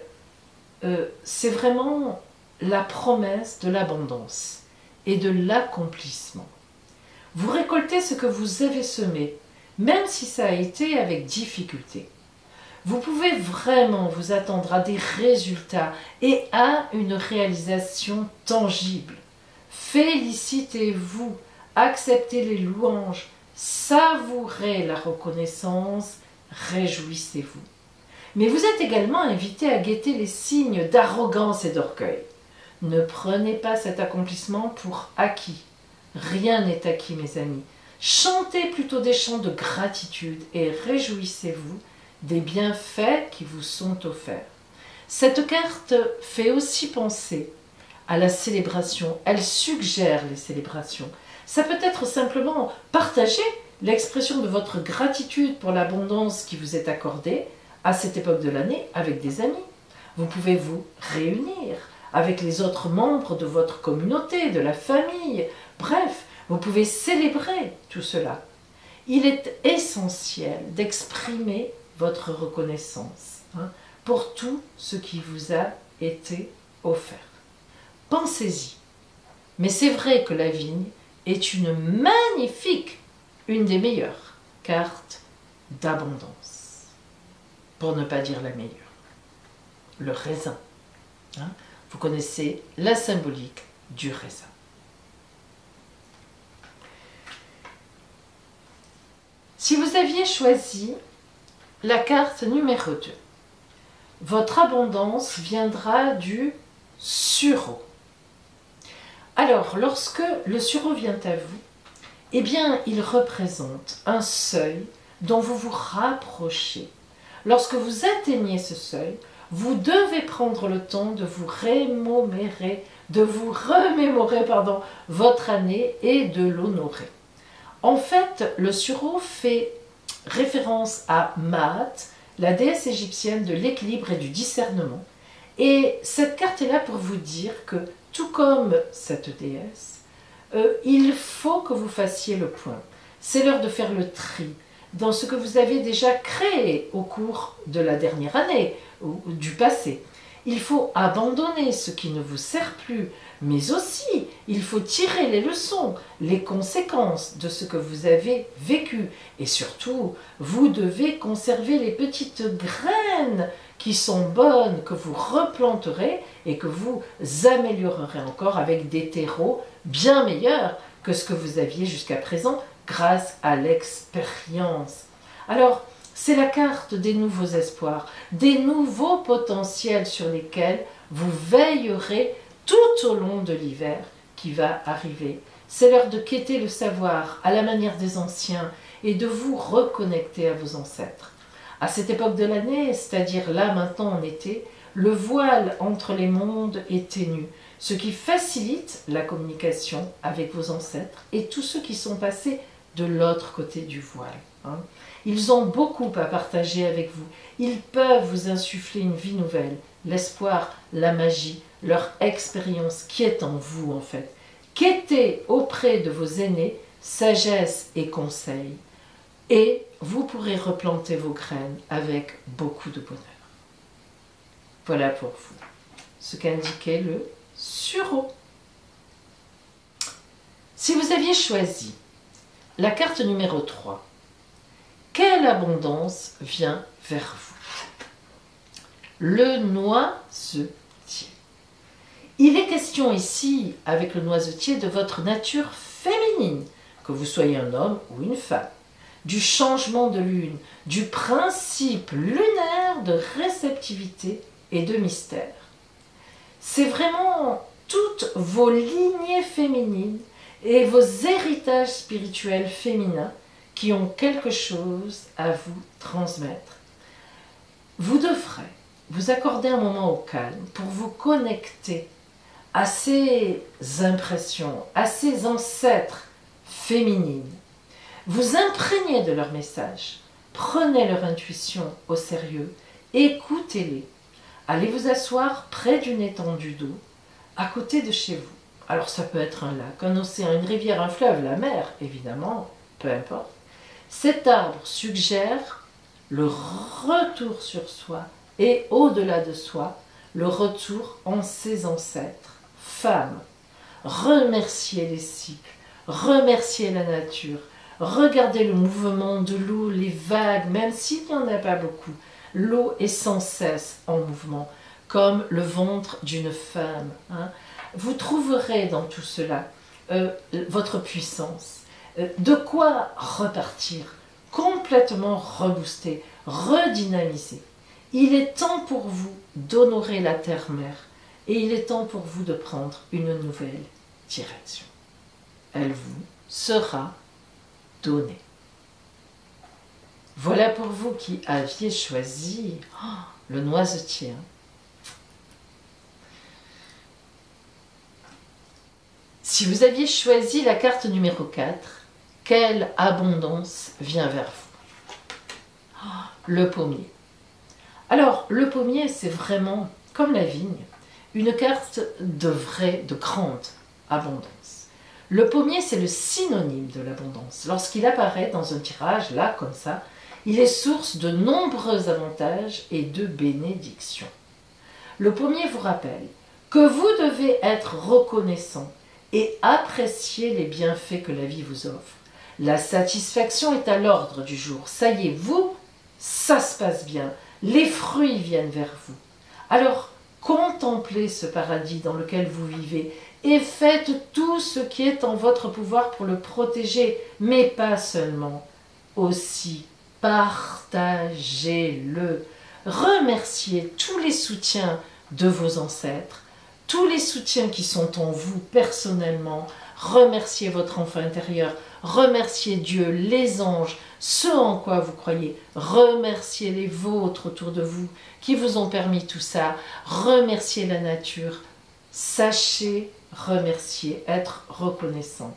c'est vraiment la promesse de l'abondance et de l'accomplissement. Vous récoltez ce que vous avez semé, même si ça a été avec difficulté. Vous pouvez vraiment vous attendre à des résultats et à une réalisation tangible. Félicitez-vous, acceptez les louanges, savourez la reconnaissance, réjouissez-vous. Mais vous êtes également invité à guetter les signes d'arrogance et d'orgueil. Ne prenez pas cet accomplissement pour acquis. Rien n'est acquis, mes amis. Chantez plutôt des chants de gratitude et réjouissez-vous des bienfaits qui vous sont offerts. Cette carte fait aussi penser à la célébration. Elle suggère les célébrations. Ça peut être simplement partager l'expression de votre gratitude pour l'abondance qui vous est accordée à cette époque de l'année avec des amis. Vous pouvez vous réunir avec les autres membres de votre communauté, de la famille. Bref, vous pouvez célébrer tout cela. Il est essentiel d'exprimer votre reconnaissance pour tout ce qui vous a été offert. Pensez-y. Mais c'est vrai que la vigne est une magnifique, une des meilleures cartes d'abondance. Pour ne pas dire la meilleure. Le raisin. Vous connaissez la symbolique du raisin. Si vous aviez choisi la carte numéro 2, votre abondance viendra du sureau. Alors, lorsque le sureau vient à vous, eh bien, il représente un seuil dont vous vous rapprochez. Lorsque vous atteignez ce seuil, vous devez prendre le temps de vous remémorer votre année et de l'honorer. En fait, le sureau fait référence à Maat, la déesse égyptienne de l'équilibre et du discernement. Et cette carte est là pour vous dire que, tout comme cette déesse, il faut que vous fassiez le point. C'est l'heure de faire le tri dans ce que vous avez déjà créé au cours de la dernière année ou du passé. Il faut abandonner ce qui ne vous sert plus, mais aussi il faut tirer les leçons, les conséquences de ce que vous avez vécu. Et surtout, vous devez conserver les petites graines qui sont bonnes, que vous replanterez et que vous améliorerez encore avec des terreaux bien meilleurs que ce que vous aviez jusqu'à présent grâce à l'expérience. Alors, C'est la carte des nouveaux espoirs, des nouveaux potentiels sur lesquels vous veillerez tout au long de l'hiver qui va arriver. C'est l'heure de quêter le savoir à la manière des anciens et de vous reconnecter à vos ancêtres. À cette époque de l'année, c'est-à-dire là maintenant en été, le voile entre les mondes est ténu, ce qui facilite la communication avec vos ancêtres et tous ceux qui sont passés de l'autre côté du voile. Ils ont beaucoup à partager avec vous. Ils peuvent vous insuffler une vie nouvelle, l'espoir, la magie, leur expérience qui est en vous en fait. Quêtez auprès de vos aînés sagesse et conseils et vous pourrez replanter vos graines avec beaucoup de bonheur. Voilà pour vous ce qu'indiquait le sureau. Si vous aviez choisi la carte numéro 3, quelle abondance vient vers vous? Le noisetier. Il est question ici, avec le noisetier, de votre nature féminine, que vous soyez un homme ou une femme, du changement de lune, du principe lunaire de réceptivité et de mystère. C'est vraiment toutes vos lignées féminines et vos héritages spirituels féminins qui ont quelque chose à vous transmettre. Vous devrez vous accorder un moment au calme pour vous connecter à ces impressions, à ces ancêtres féminines. Vous imprégnez de leur message, prenez leur intuition au sérieux, écoutez-les. Allez vous asseoir près d'une étendue d'eau, à côté de chez vous. Alors ça peut être un lac, un océan, une rivière, un fleuve, la mer, évidemment, peu importe. Cet arbre suggère le retour sur soi et au-delà de soi, le retour en ses ancêtres. Femmes, remerciez les cycles, remerciez la nature, regardez le mouvement de l'eau, les vagues, même s'il n'y en a pas beaucoup. L'eau est sans cesse en mouvement, comme le ventre d'une femme. Vous trouverez dans tout cela votre puissance. De quoi repartir, complètement reboosté, redynamisé. Il est temps pour vous d'honorer la terre-mère et il est temps pour vous de prendre une nouvelle direction. Elle vous sera donnée. Voilà pour vous qui aviez choisi le noisetier. Si vous aviez choisi la carte numéro 4, quelle abondance vient vers vous? Le pommier. Alors, le pommier, c'est vraiment, comme la vigne, une carte de grande abondance. Le pommier, c'est le synonyme de l'abondance. Lorsqu'il apparaît dans un tirage, là, comme ça, il est source de nombreux avantages et de bénédictions. Le pommier vous rappelle que vous devez être reconnaissant et apprécier les bienfaits que la vie vous offre. La satisfaction est à l'ordre du jour. Ça y est, vous, ça se passe bien. Les fruits viennent vers vous. Alors, contemplez ce paradis dans lequel vous vivez et faites tout ce qui est en votre pouvoir pour le protéger, mais pas seulement. Aussi, partagez-le. Remerciez tous les soutiens de vos ancêtres, tous les soutiens qui sont en vous personnellement. Remerciez votre enfant intérieur, remerciez Dieu, les anges, ce en quoi vous croyez. Remerciez les vôtres autour de vous qui vous ont permis tout ça. Remerciez la nature. Sachez remercier, être reconnaissant.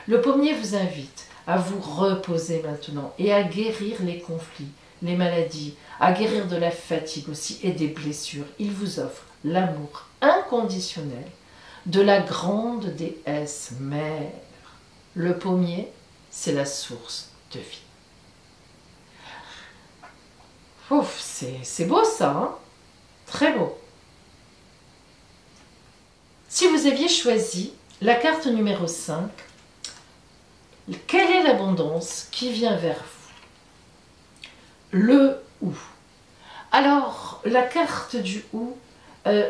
Le pommier vous invite à vous reposer maintenant et à guérir les conflits, les maladies, à guérir de la fatigue aussi et des blessures. Il vous offre l'amour inconditionnel de la grande déesse mère. Le pommier, c'est la source de vie. Ouf, c'est beau ça, hein? Très beau. Si vous aviez choisi la carte numéro 5, quelle est l'abondance qui vient vers vous? Le ou. Alors, la carte du ou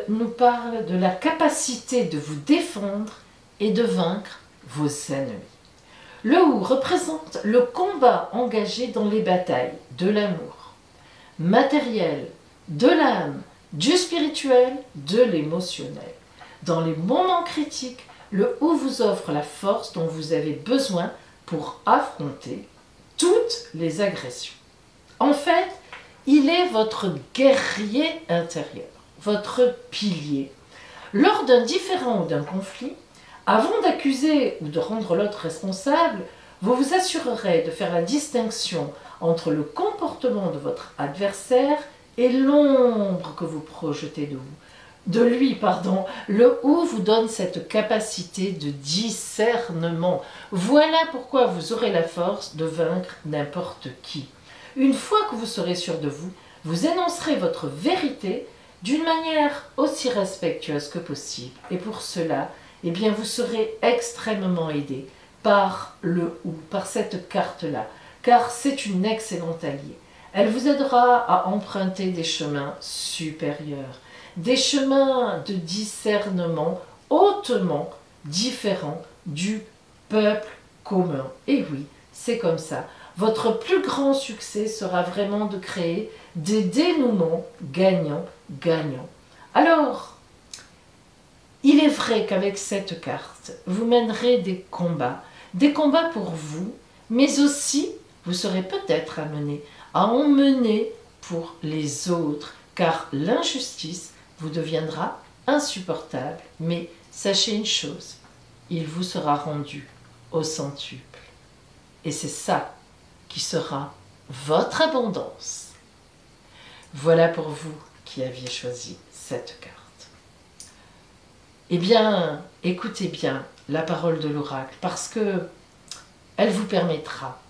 nous parle de la capacité de vous défendre et de vaincre vos ennemis. Le Ou représente le combat engagé dans les batailles de l'amour, matériel, de l'âme, du spirituel, de l'émotionnel. Dans les moments critiques, le Ou vous offre la force dont vous avez besoin pour affronter toutes les agressions. En fait, il est votre guerrier intérieur, votre pilier. Lors d'un différend ou d'un conflit, avant d'accuser ou de rendre l'autre responsable, vous vous assurerez de faire la distinction entre le comportement de votre adversaire et l'ombre que vous projetez de lui. Le Ou vous donne cette capacité de discernement. Voilà pourquoi vous aurez la force de vaincre n'importe qui. Une fois que vous serez sûr de vous, vous énoncerez votre vérité d'une manière aussi respectueuse que possible. Et pour cela, vous serez extrêmement aidé par le Ou, par cette carte-là, car c'est une excellente alliée. Elle vous aidera à emprunter des chemins supérieurs, des chemins de discernement hautement différents du peuple commun. Et oui, c'est comme ça. Votre plus grand succès sera vraiment de créer des dénouements gagnants-gagnants. Alors, il est vrai qu'avec cette carte, vous mènerez des combats pour vous, mais aussi vous serez peut-être amené à en mener pour les autres, car l'injustice vous deviendra insupportable. Mais sachez une chose, il vous sera rendu au centuple. Et c'est ça qui sera votre abondance. Voilà pour vous qui aviez choisi cette carte. Écoutez bien la parole de l'oracle, parce que elle vous permettra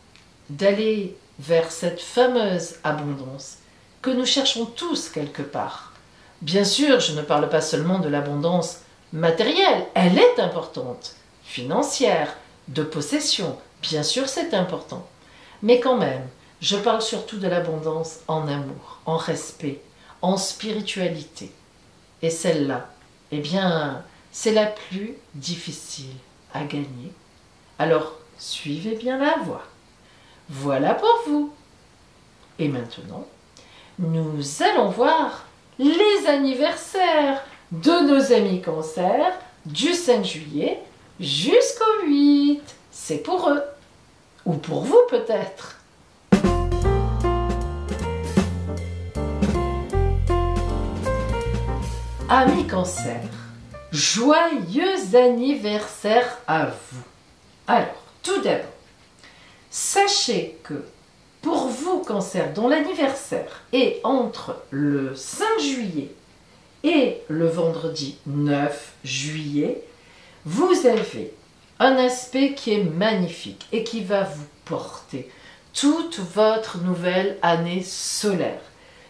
d'aller vers cette fameuse abondance que nous cherchons tous quelque part. Bien sûr, je ne parle pas seulement de l'abondance matérielle, elle est importante, financière, de possession, bien sûr c'est important. Mais quand même, je parle surtout de l'abondance en amour, en respect, en spiritualité. Et celle-là, c'est la plus difficile à gagner. Alors, suivez bien la voie. Voilà pour vous. Et maintenant, nous allons voir les anniversaires de nos amis Cancer du 5 juillet jusqu'au 8. C'est pour eux. Ou pour vous peut-être. Amis Cancer, joyeux anniversaire à vous. Alors, tout d'abord, sachez que pour vous Cancer, dont l'anniversaire est entre le 5 juillet et le vendredi 9 juillet, vous avez un aspect qui est magnifique et qui va vous porter toute votre nouvelle année solaire.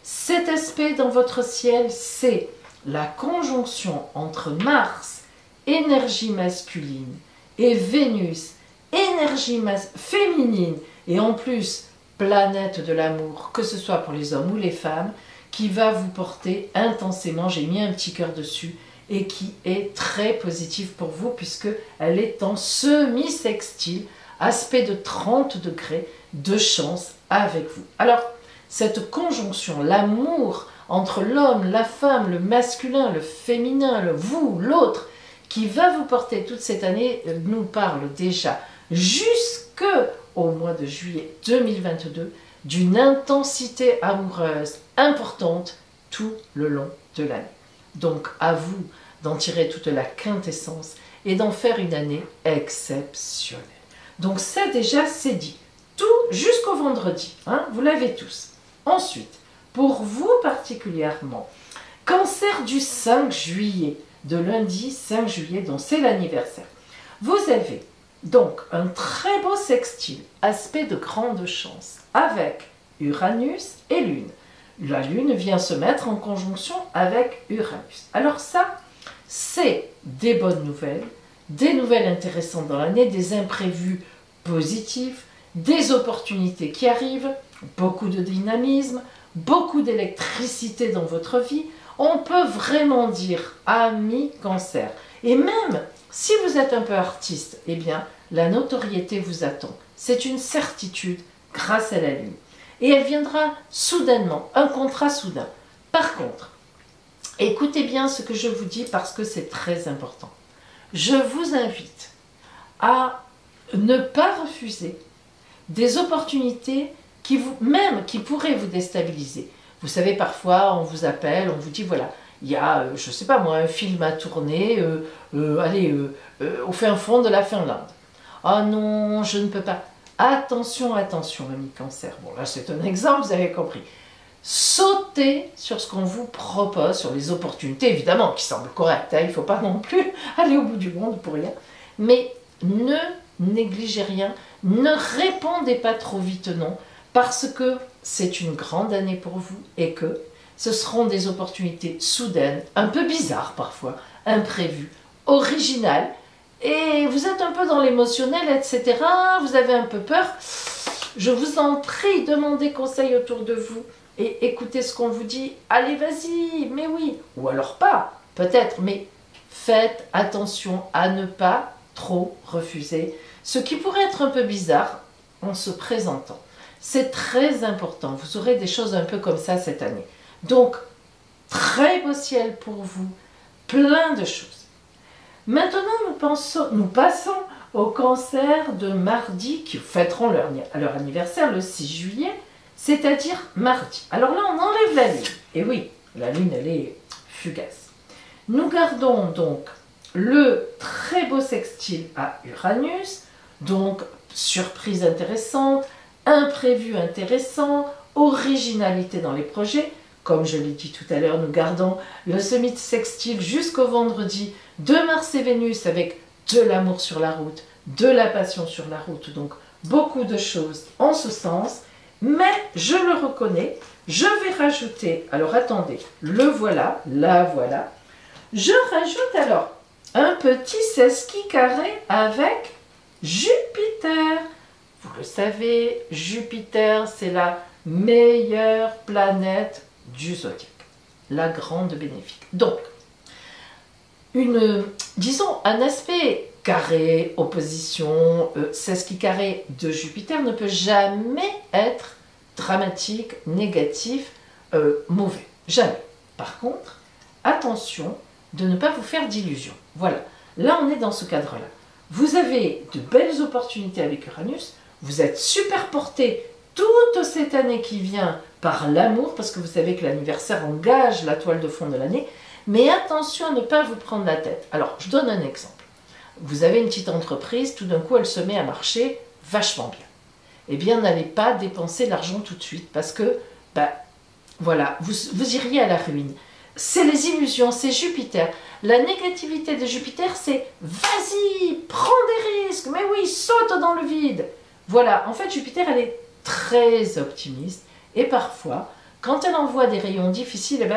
Cet aspect dans votre ciel, c'est la conjonction entre Mars, énergie masculine, et Vénus, énergie féminine, et en plus, planète de l'amour, que ce soit pour les hommes ou les femmes, qui va vous porter intensément, j'ai mis un petit cœur dessus, et qui est très positive pour vous, puisque elle est en semi-sextile, aspect de 30 degrés de chance avec vous. Alors, cette conjonction, l'amour entre l'homme, la femme, le masculin, le féminin, le vous, l'autre, qui va vous porter toute cette année, nous parle déjà jusqu'au mois de juillet 2022 d'une intensité amoureuse importante tout le long de l'année. Donc à vous d'en tirer toute la quintessence et d'en faire une année exceptionnelle. Donc ça déjà c'est dit, tout jusqu'au vendredi, vous l'avez tous. Ensuite, pour vous particulièrement, Cancer du 5 juillet, de lundi 5 juillet, dont c'est l'anniversaire. Vous avez donc un très beau sextile, aspect de grande chance, avec Uranus et Lune. La Lune vient se mettre en conjonction avec Uranus. Alors ça, c'est des bonnes nouvelles, des nouvelles intéressantes dans l'année, des imprévus positifs, des opportunités qui arrivent, beaucoup de dynamisme, beaucoup d'électricité dans votre vie. On peut vraiment dire amis Cancer. Et même si vous êtes un peu artiste, la notoriété vous attend. C'est une certitude grâce à la Lune. Et elle viendra soudainement, un contrat soudain. Par contre, écoutez bien ce que je vous dis parce que c'est très important. Je vous invite à ne pas refuser des opportunités qui pourraient vous déstabiliser. Vous savez, parfois, on vous appelle, on vous dit, voilà, il y a, je ne sais pas moi, un film à tourner, au fin fond de la Finlande. Oh non, je ne peux pas. Attention, attention, ami Cancer. Bon, là, c'est un exemple, vous avez compris. Sautez sur ce qu'on vous propose, sur les opportunités, évidemment, qui semblent correctes. Hein, il ne faut pas non plus aller au bout du monde pour rien. Mais ne négligez rien, ne répondez pas trop vite non, parce que c'est une grande année pour vous et que ce seront des opportunités soudaines, un peu bizarres parfois, imprévues, originales, et vous êtes un peu dans l'émotionnel, etc. Vous avez un peu peur. Je vous en prie, demandez conseil autour de vous et écoutez ce qu'on vous dit. Allez, vas-y, mais oui, ou alors pas, peut-être, mais faites attention à ne pas trop refuser ce qui pourrait être un peu bizarre en se présentant. C'est très important, vous aurez des choses un peu comme ça cette année. Donc, très beau ciel pour vous, plein de choses. Maintenant, nous passons au Cancer de mardi, qui fêteront leur anniversaire le 6 juillet, c'est-à-dire mardi. Alors là, on enlève la Lune. Et oui, la Lune, elle est fugace. Nous gardons donc le très beau sextile à Uranus, donc surprise intéressante, imprévu intéressant, originalité dans les projets. Comme je l'ai dit tout à l'heure, nous gardons le semi-sextile jusqu'au vendredi de Mars et Vénus avec de l'amour sur la route, de la passion sur la route, donc beaucoup de choses en ce sens. Mais je le reconnais, je vais rajouter, alors attendez, le voilà, la voilà. Je rajoute alors un petit sesqui carré avec Jupiter. Vous le savez, Jupiter, c'est la meilleure planète du zodiaque, la grande bénéfique. Donc, disons, un aspect carré, opposition, sesqui carré de Jupiter ne peut jamais être dramatique, négatif, mauvais. Jamais. Par contre, attention de ne pas vous faire d'illusions. Voilà. Là, on est dans ce cadre-là. Vous avez de belles opportunités avec Uranus. Vous êtes super porté toute cette année qui vient par l'amour, parce que vous savez que l'anniversaire engage la toile de fond de l'année. Mais attention à ne pas vous prendre la tête. Alors, je donne un exemple. Vous avez une petite entreprise, tout d'un coup, elle se met à marcher vachement bien. Eh bien, n'allez pas dépenser l'argent tout de suite, parce que, voilà, vous iriez à la ruine. C'est les illusions, c'est Jupiter. La négativité de Jupiter, c'est « vas-y, prends des risques, mais oui, saute dans le vide ». Voilà, en fait, Jupiter, elle est très optimiste, et parfois, quand elle envoie des rayons difficiles,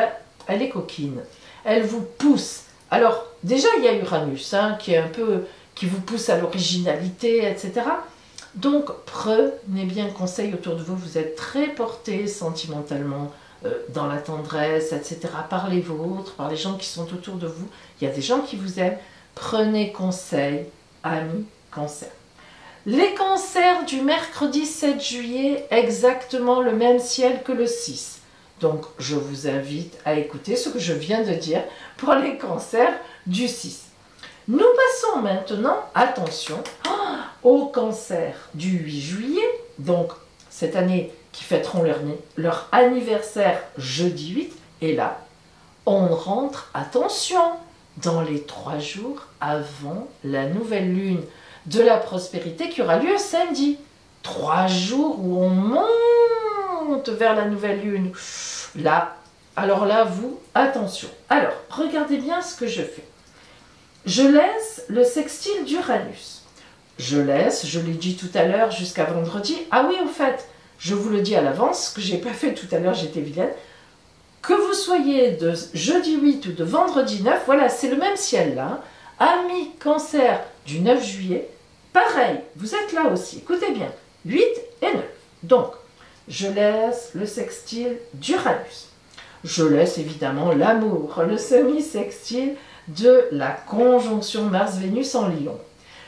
elle est coquine. Elle vous pousse. Alors, déjà, il y a Uranus, qui vous pousse à l'originalité, etc. Donc, prenez bien conseil autour de vous. Vous êtes très porté sentimentalement, dans la tendresse, etc. Par les vôtres, par les gens qui sont autour de vous. Il y a des gens qui vous aiment. Prenez conseil, amis Cancer. Les cancers du mercredi 7 juillet, exactement le même ciel que le 6. Donc, je vous invite à écouter ce que je viens de dire pour les cancers du 6. Nous passons maintenant, attention, aux cancers du 8 juillet, donc cette année qui fêteront leur anniversaire jeudi 8. Et là, on rentre, attention, dans les 3 jours avant la nouvelle lune de la prospérité qui aura lieu samedi. 3 jours où on monte vers la nouvelle lune. Là, alors là, attention. Alors, regardez bien ce que je fais. Je laisse le sextile d'Uranus. Je l'ai dit tout à l'heure, jusqu'à vendredi. Ah oui, au fait, je vous le dis à l'avance, ce que je n'ai pas fait tout à l'heure, j'étais vilaine. Que vous soyez de jeudi 8 ou de vendredi 9, voilà, c'est le même ciel là. Amis Cancer du 9 juillet, pareil, vous êtes là aussi. Écoutez bien, 8 et 9. Donc, je laisse le sextile d'Uranus. Je laisse évidemment l'amour, le semi-sextile de la conjonction Mars-Vénus en Lion.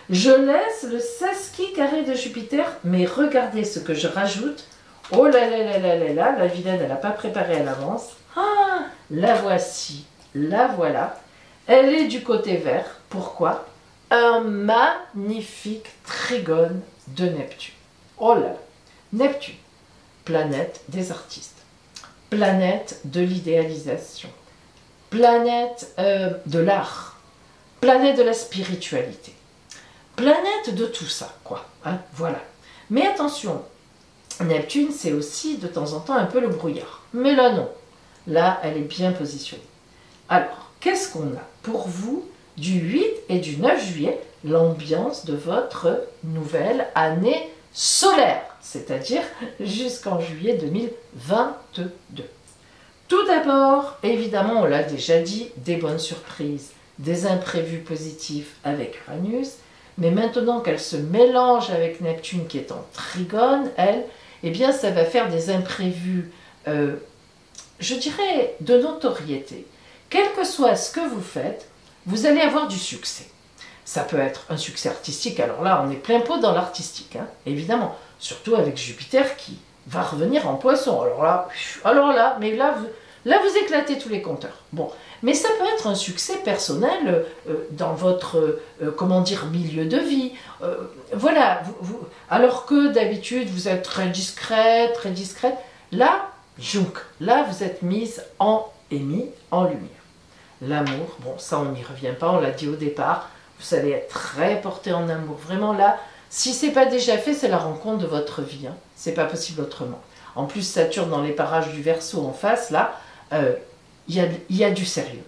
Je laisse le 16 qui carré de Jupiter, mais regardez ce que je rajoute. Oh là là là là là là, la vilaine, elle n'a pas préparé à l'avance. Ah, la voici, la voilà. Elle est du côté vert. Pourquoi? Un magnifique trigone de Neptune. Oh là là, Neptune, planète des artistes, planète de l'idéalisation, planète de l'art, planète de la spiritualité, planète de tout ça, quoi. Hein, voilà. Mais attention, Neptune, c'est aussi de temps en temps un peu le brouillard. Mais là, non. Là, elle est bien positionnée. Alors, qu'est-ce qu'on a pour vous du 8 et du 9 juillet, l'ambiance de votre nouvelle année solaire, c'est-à-dire jusqu'en juillet 2022. Tout d'abord, évidemment, on l'a déjà dit, des bonnes surprises, des imprévus positifs avec Uranus, mais maintenant qu'elle se mélange avec Neptune qui est en trigone, elle, eh bien ça va faire des imprévus, je dirais, de notoriété. Quel que soit ce que vous faites, vous allez avoir du succès. Ça peut être un succès artistique, alors là on est plein pot dans l'artistique, hein, évidemment, surtout avec Jupiter qui va revenir en poisson, alors là, mais là vous éclatez tous les compteurs. Bon, mais ça peut être un succès personnel dans votre, comment dire, milieu de vie. Voilà, alors que d'habitude vous êtes très discrète, là, jouk, là vous êtes mise en mis en lumière. L'amour, bon ça on n'y revient pas, on l'a dit au départ, vous allez être très porté en amour. Vraiment là, si c'est pas déjà fait, c'est la rencontre de votre vie. Hein. C'est pas possible autrement. En plus, Saturne dans les parages du Verseau en face, là, il y a du sérieux.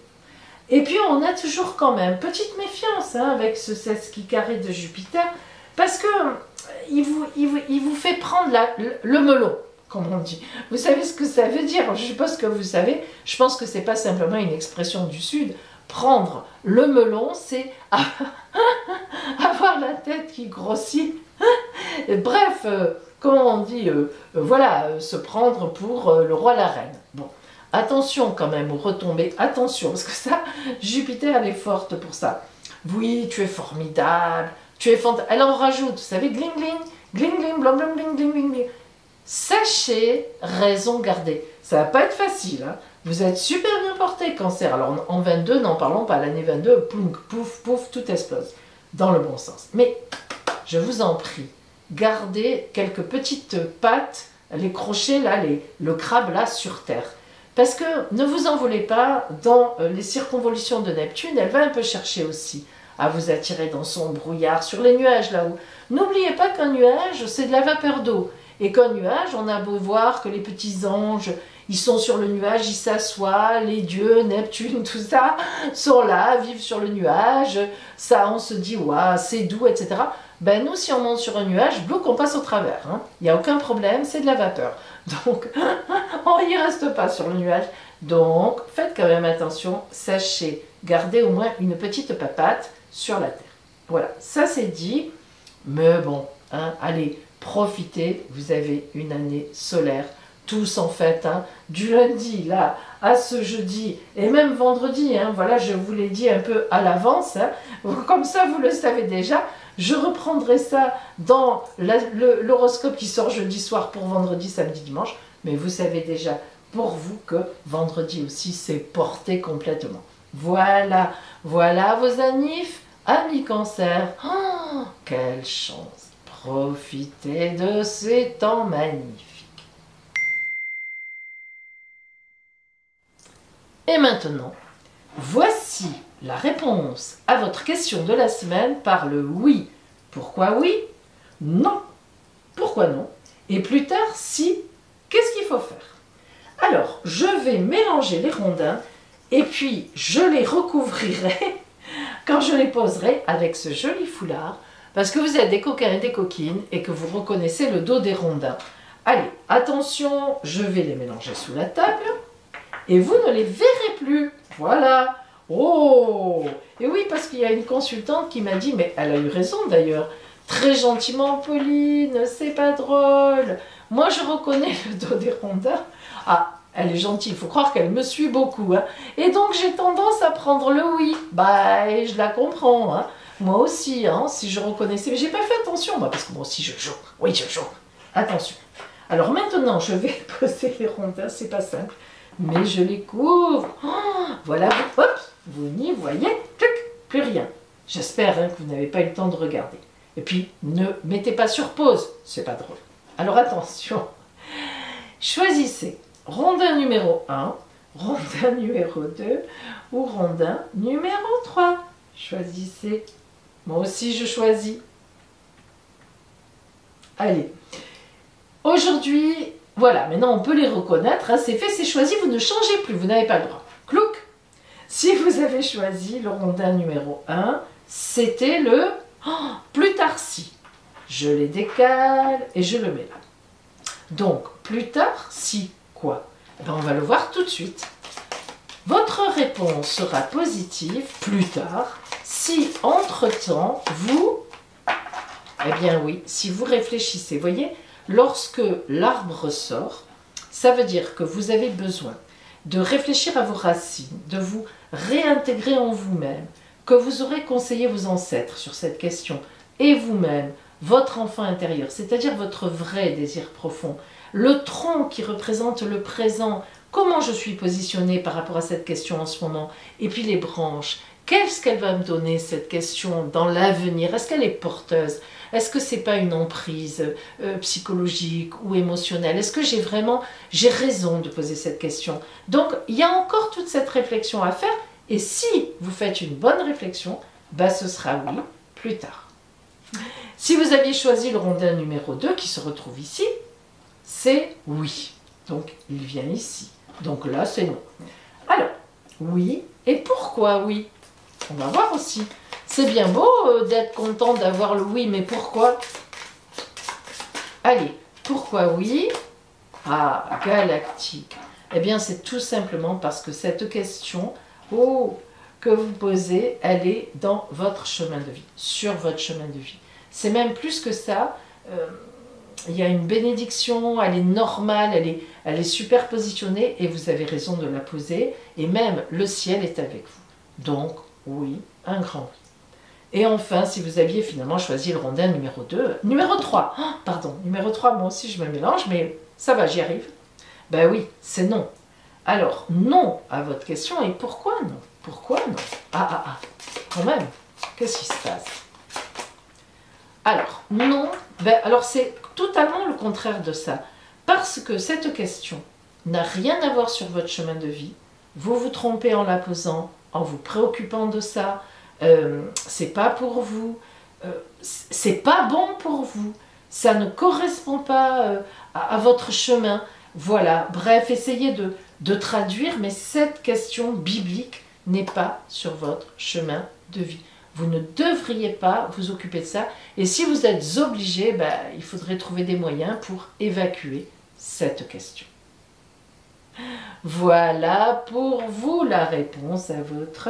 Et puis on a toujours quand même petite méfiance hein, avec ce 16 qui carré de Jupiter, parce que il vous fait prendre le melon, comme on dit. Vous savez ce que ça veut dire? Je suppose que vous savez. Je pense que c'est pas simplement une expression du Sud. Prendre le melon, c'est avoir la tête qui grossit. Bref, comment on dit, voilà, se prendre pour le roi, la reine. Bon, attention quand même aux retombées, attention, parce que ça, Jupiter, elle est forte pour ça. Oui, tu es formidable, tu es fantastique. Elle en rajoute, vous savez, gling gling, gling gling, blam blam, gling gling, gling gling. Sachez, raison garder. Ça va pas être facile, hein. Vous êtes super bien porté, Cancer. Alors en 22, n'en parlons pas. L'année 22, pouf, pouf, pouf, tout explose. Dans le bon sens. Mais, je vous en prie, gardez quelques petites pattes, les crochets là, le crabe là sur terre. Parce que ne vous en voulez pas, dans les circonvolutions de Neptune, elle va un peu chercher aussi à vous attirer dans son brouillard, sur les nuages là-haut. N'oubliez pas qu'un nuage, c'est de la vapeur d'eau. Et qu'un nuage, on a beau voir que les petits anges, ils sont sur le nuage, ils s'assoient, les dieux, Neptune, tout ça, sont là, vivent sur le nuage, ça, on se dit, waouh, c'est doux, etc. Ben nous, si on monte sur un nuage, bloc, on passe au travers. Hein. Il n'y a aucun problème, c'est de la vapeur. Donc, on n'y reste pas sur le nuage. Donc, faites quand même attention, sachez, gardez au moins une petite papate sur la terre. Voilà, ça c'est dit, mais bon, hein, allez, profitez, vous avez une année solaire, tous en fait, hein, du lundi là à ce jeudi et même vendredi, hein, voilà, je vous l'ai dit un peu à l'avance, hein, comme ça vous le savez déjà. Je reprendrai ça dans l'horoscope qui sort jeudi soir pour vendredi, samedi, dimanche, mais vous savez déjà pour vous que vendredi aussi c'est porté complètement. Voilà, voilà vos anifs, amis Cancer. Oh, quelle chance! Profitez de ces temps magnifiques. Et maintenant, voici la réponse à votre question de la semaine par le oui. Pourquoi oui? Non. Pourquoi non? Et plus tard, si. Qu'est-ce qu'il faut faire? Alors, je vais mélanger les rondins et puis je les recouvrirai quand je les poserai avec ce joli foulard. Parce que vous êtes des coquins et des coquines et que vous reconnaissez le dos des rondins. Allez, attention, je vais les mélanger sous la table et vous ne les verrez plus. Voilà. Oh! Et oui, parce qu'il y a une consultante qui m'a dit, mais elle a eu raison d'ailleurs, très gentiment, Pauline, c'est pas drôle. Moi, je reconnais le dos des rondins. Ah, elle est gentille, il faut croire qu'elle me suit beaucoup. Hein. Et donc, j'ai tendance à prendre le oui. Bah, et je la comprends, hein. Moi aussi, hein, si je reconnaissais, mais j'ai pas fait attention, moi, parce que moi aussi je joue. Oui, je joue. Attention. Alors maintenant, je vais poser les rondins, c'est pas simple, mais je les couvre. Oh, voilà, hop, vous n'y voyez plus rien. J'espère hein, que vous n'avez pas eu le temps de regarder. Et puis, ne mettez pas sur pause, c'est pas drôle. Alors attention, choisissez rondin numéro 1, rondin numéro 2 ou rondin numéro 3. Choisissez. Moi aussi, je choisis. Allez. Aujourd'hui, voilà, maintenant on peut les reconnaître. Hein, c'est fait, c'est choisi, vous ne changez plus, vous n'avez pas le droit. Clouc. Si vous avez choisi le rondin numéro 1, c'était le plus tard si. Je les décale et je le mets là. Donc, plus tard si quoi? Ben, on va le voir tout de suite. Votre réponse sera positive plus tard si entre-temps vous, eh bien oui, si vous réfléchissez. Vous voyez, lorsque l'arbre sort, ça veut dire que vous avez besoin de réfléchir à vos racines, de vous réintégrer en vous-même, que vous aurez conseillé vos ancêtres sur cette question, et vous-même, votre enfant intérieur, c'est-à-dire votre vrai désir profond, le tronc qui représente le présent, comment je suis positionnée par rapport à cette question en ce moment, et puis les branches, qu'est-ce qu'elle va me donner cette question dans l'avenir? Est-ce qu'elle est porteuse? Est-ce que c'est pas une emprise psychologique ou émotionnelle? Est-ce que j'ai raison de poser cette question? Donc, il y a encore toute cette réflexion à faire. Et si vous faites une bonne réflexion, bah, ce sera oui plus tard. Si vous aviez choisi le rondin numéro 2 qui se retrouve ici, c'est oui. Donc, il vient ici. Donc là, c'est non. Alors, oui. Et pourquoi oui? On va voir aussi. C'est bien beau d'être content d'avoir le oui, mais pourquoi? Allez, pourquoi oui? Ah, galactique. Eh bien, c'est tout simplement parce que cette question que vous posez, elle est dans votre chemin de vie, sur votre chemin de vie. C'est même plus que ça. Il y a une bénédiction, elle est normale, elle est super positionnée et vous avez raison de la poser. Et même le ciel est avec vous. Donc, oui, un grand oui. Et enfin, si vous aviez finalement choisi le rondin numéro 2, numéro 3, pardon, numéro 3, moi aussi je me mélange, mais ça va, j'y arrive. Ben oui, c'est non. Alors, non à votre question, et pourquoi non? Pourquoi non? Quand même, qu'est-ce qui se passe? Alors, non, ben, alors c'est totalement le contraire de ça, parce que cette question n'a rien à voir sur votre chemin de vie, vous vous trompez en la posant, en vous préoccupant de ça, c'est pas pour vous, c'est pas bon pour vous, ça ne correspond pas à votre chemin. Voilà, bref, essayez de traduire, mais cette question biblique n'est pas sur votre chemin de vie. Vous ne devriez pas vous occuper de ça. Et si vous êtes obligé, ben, il faudrait trouver des moyens pour évacuer cette question. Voilà pour vous la réponse à votre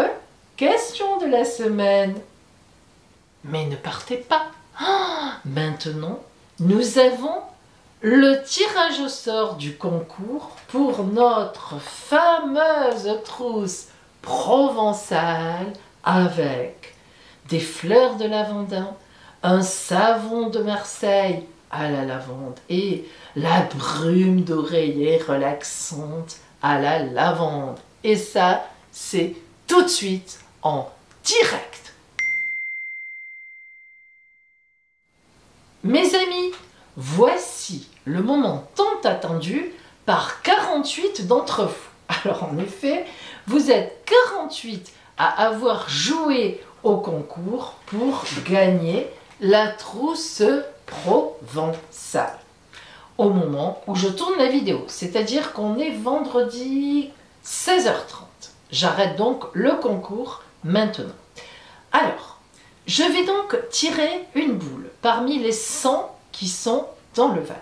question de la semaine. Mais ne partez pas. Maintenant, nous avons le tirage au sort du concours pour notre fameuse trousse provençale avec des fleurs de lavandin, un savon de Marseille à la lavande et la brume d'oreiller relaxante à la lavande. Et ça, c'est tout de suite en direct. Mes amis, voici le moment tant attendu par 48 d'entre vous. Alors en effet, vous êtes 48 à avoir joué au concours pour gagner la trousse provençale. Au moment où je tourne la vidéo, c'est-à-dire qu'on est vendredi 16h30. J'arrête donc le concours maintenant. Alors, je vais donc tirer une boule parmi les 100 qui sont dans le vase.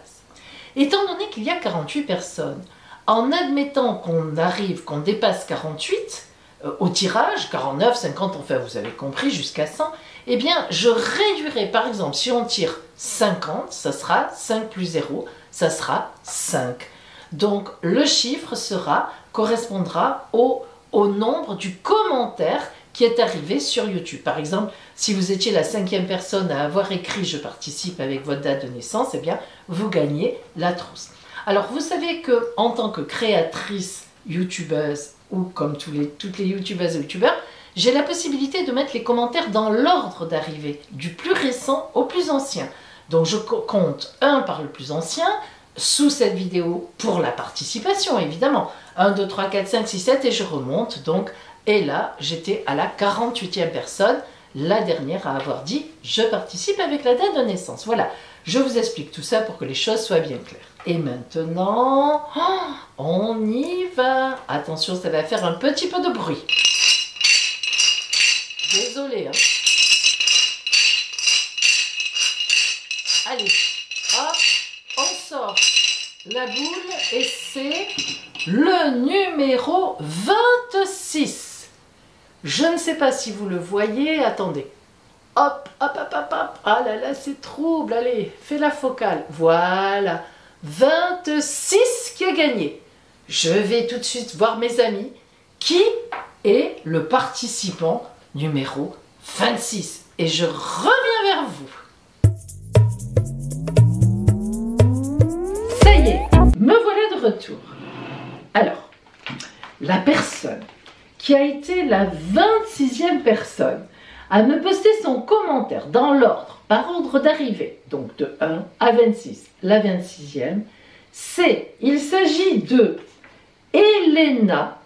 Étant donné qu'il y a 48 personnes, en admettant qu'on dépasse 48 au tirage, 49, 50, enfin vous avez compris, jusqu'à 100, eh bien je réduirai, par exemple, si on tire 50, ça sera 5 plus 0, ça sera 5. Donc le chiffre correspondra au nombre du commentaire qui est arrivé sur YouTube. Par exemple, si vous étiez la 5e personne à avoir écrit « Je participe » avec votre date de naissance, eh bien, vous gagnez la trousse. Alors, vous savez que en tant que créatrice youtubeuse, ou comme toutes les youtubeuses et youtubeurs, j'ai la possibilité de mettre les commentaires dans l'ordre d'arrivée, du plus récent au plus ancien. Donc, je compte 1 par le plus ancien, sous cette vidéo pour la participation, évidemment. 1, 2, 3, 4, 5, 6, 7, et je remonte, donc, et là, j'étais à la 48e personne, la dernière à avoir dit « Je participe avec la date de naissance ». Voilà, je vous explique tout ça pour que les choses soient bien claires. Et maintenant, on y va. Attention, ça va faire un petit peu de bruit. Désolée, hein. Allez, hop, on sort la boule et c'est le numéro 26. Je ne sais pas si vous le voyez, attendez. Hop, hop, hop, hop, hop. Ah là là, c'est trouble. Allez, fais la focale. Voilà. 26 qui a gagné. Je vais tout de suite voir mes amis. Qui est le participant numéro 26? Et je reviens vers vous. Ça y est, me voilà de retour. Alors, la personne qui a été la 26e personne à me poster son commentaire dans l'ordre, par ordre d'arrivée, donc de 1 à 26, la 26e, il s'agit de Elena,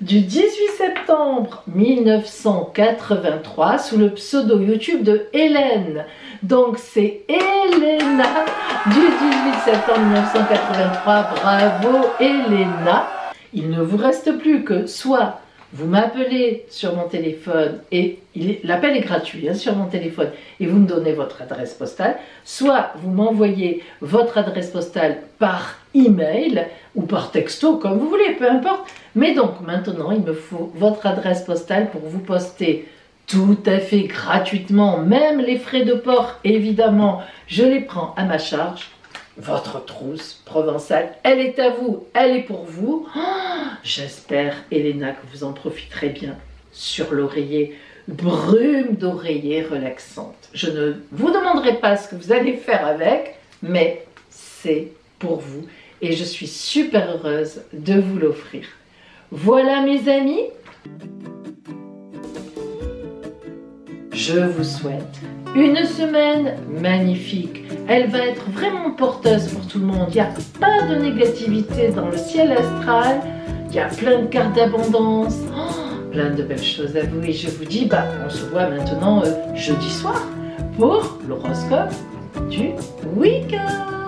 du 18 septembre 1983, sous le pseudo YouTube de Hélène. Donc c'est Elena, du 18 septembre 1983, bravo Elena. Il ne vous reste plus que soit vous m'appelez sur mon téléphone, et l'appel est gratuit hein, sur mon téléphone, et vous me donnez votre adresse postale, soit vous m'envoyez votre adresse postale par email ou par texto, comme vous voulez, peu importe. Mais donc maintenant, il me faut votre adresse postale pour vous poster tout à fait gratuitement, même les frais de port, évidemment, je les prends à ma charge. Votre trousse provençale, elle est à vous, elle est pour vous. Oh, j'espère, Elena, que vous en profiterez bien sur l'oreiller, brume d'oreiller relaxante. Je ne vous demanderai pas ce que vous allez faire avec, mais c'est pour vous et je suis super heureuse de vous l'offrir. Voilà mes amis, je vous souhaite une semaine magnifique. Elle va être vraiment porteuse pour tout le monde. Il n'y a pas de négativité dans le ciel astral. Il y a plein de cartes d'abondance. Oh, plein de belles choses à vous. Et je vous dis, on se voit maintenant jeudi soir pour l'horoscope du week-end.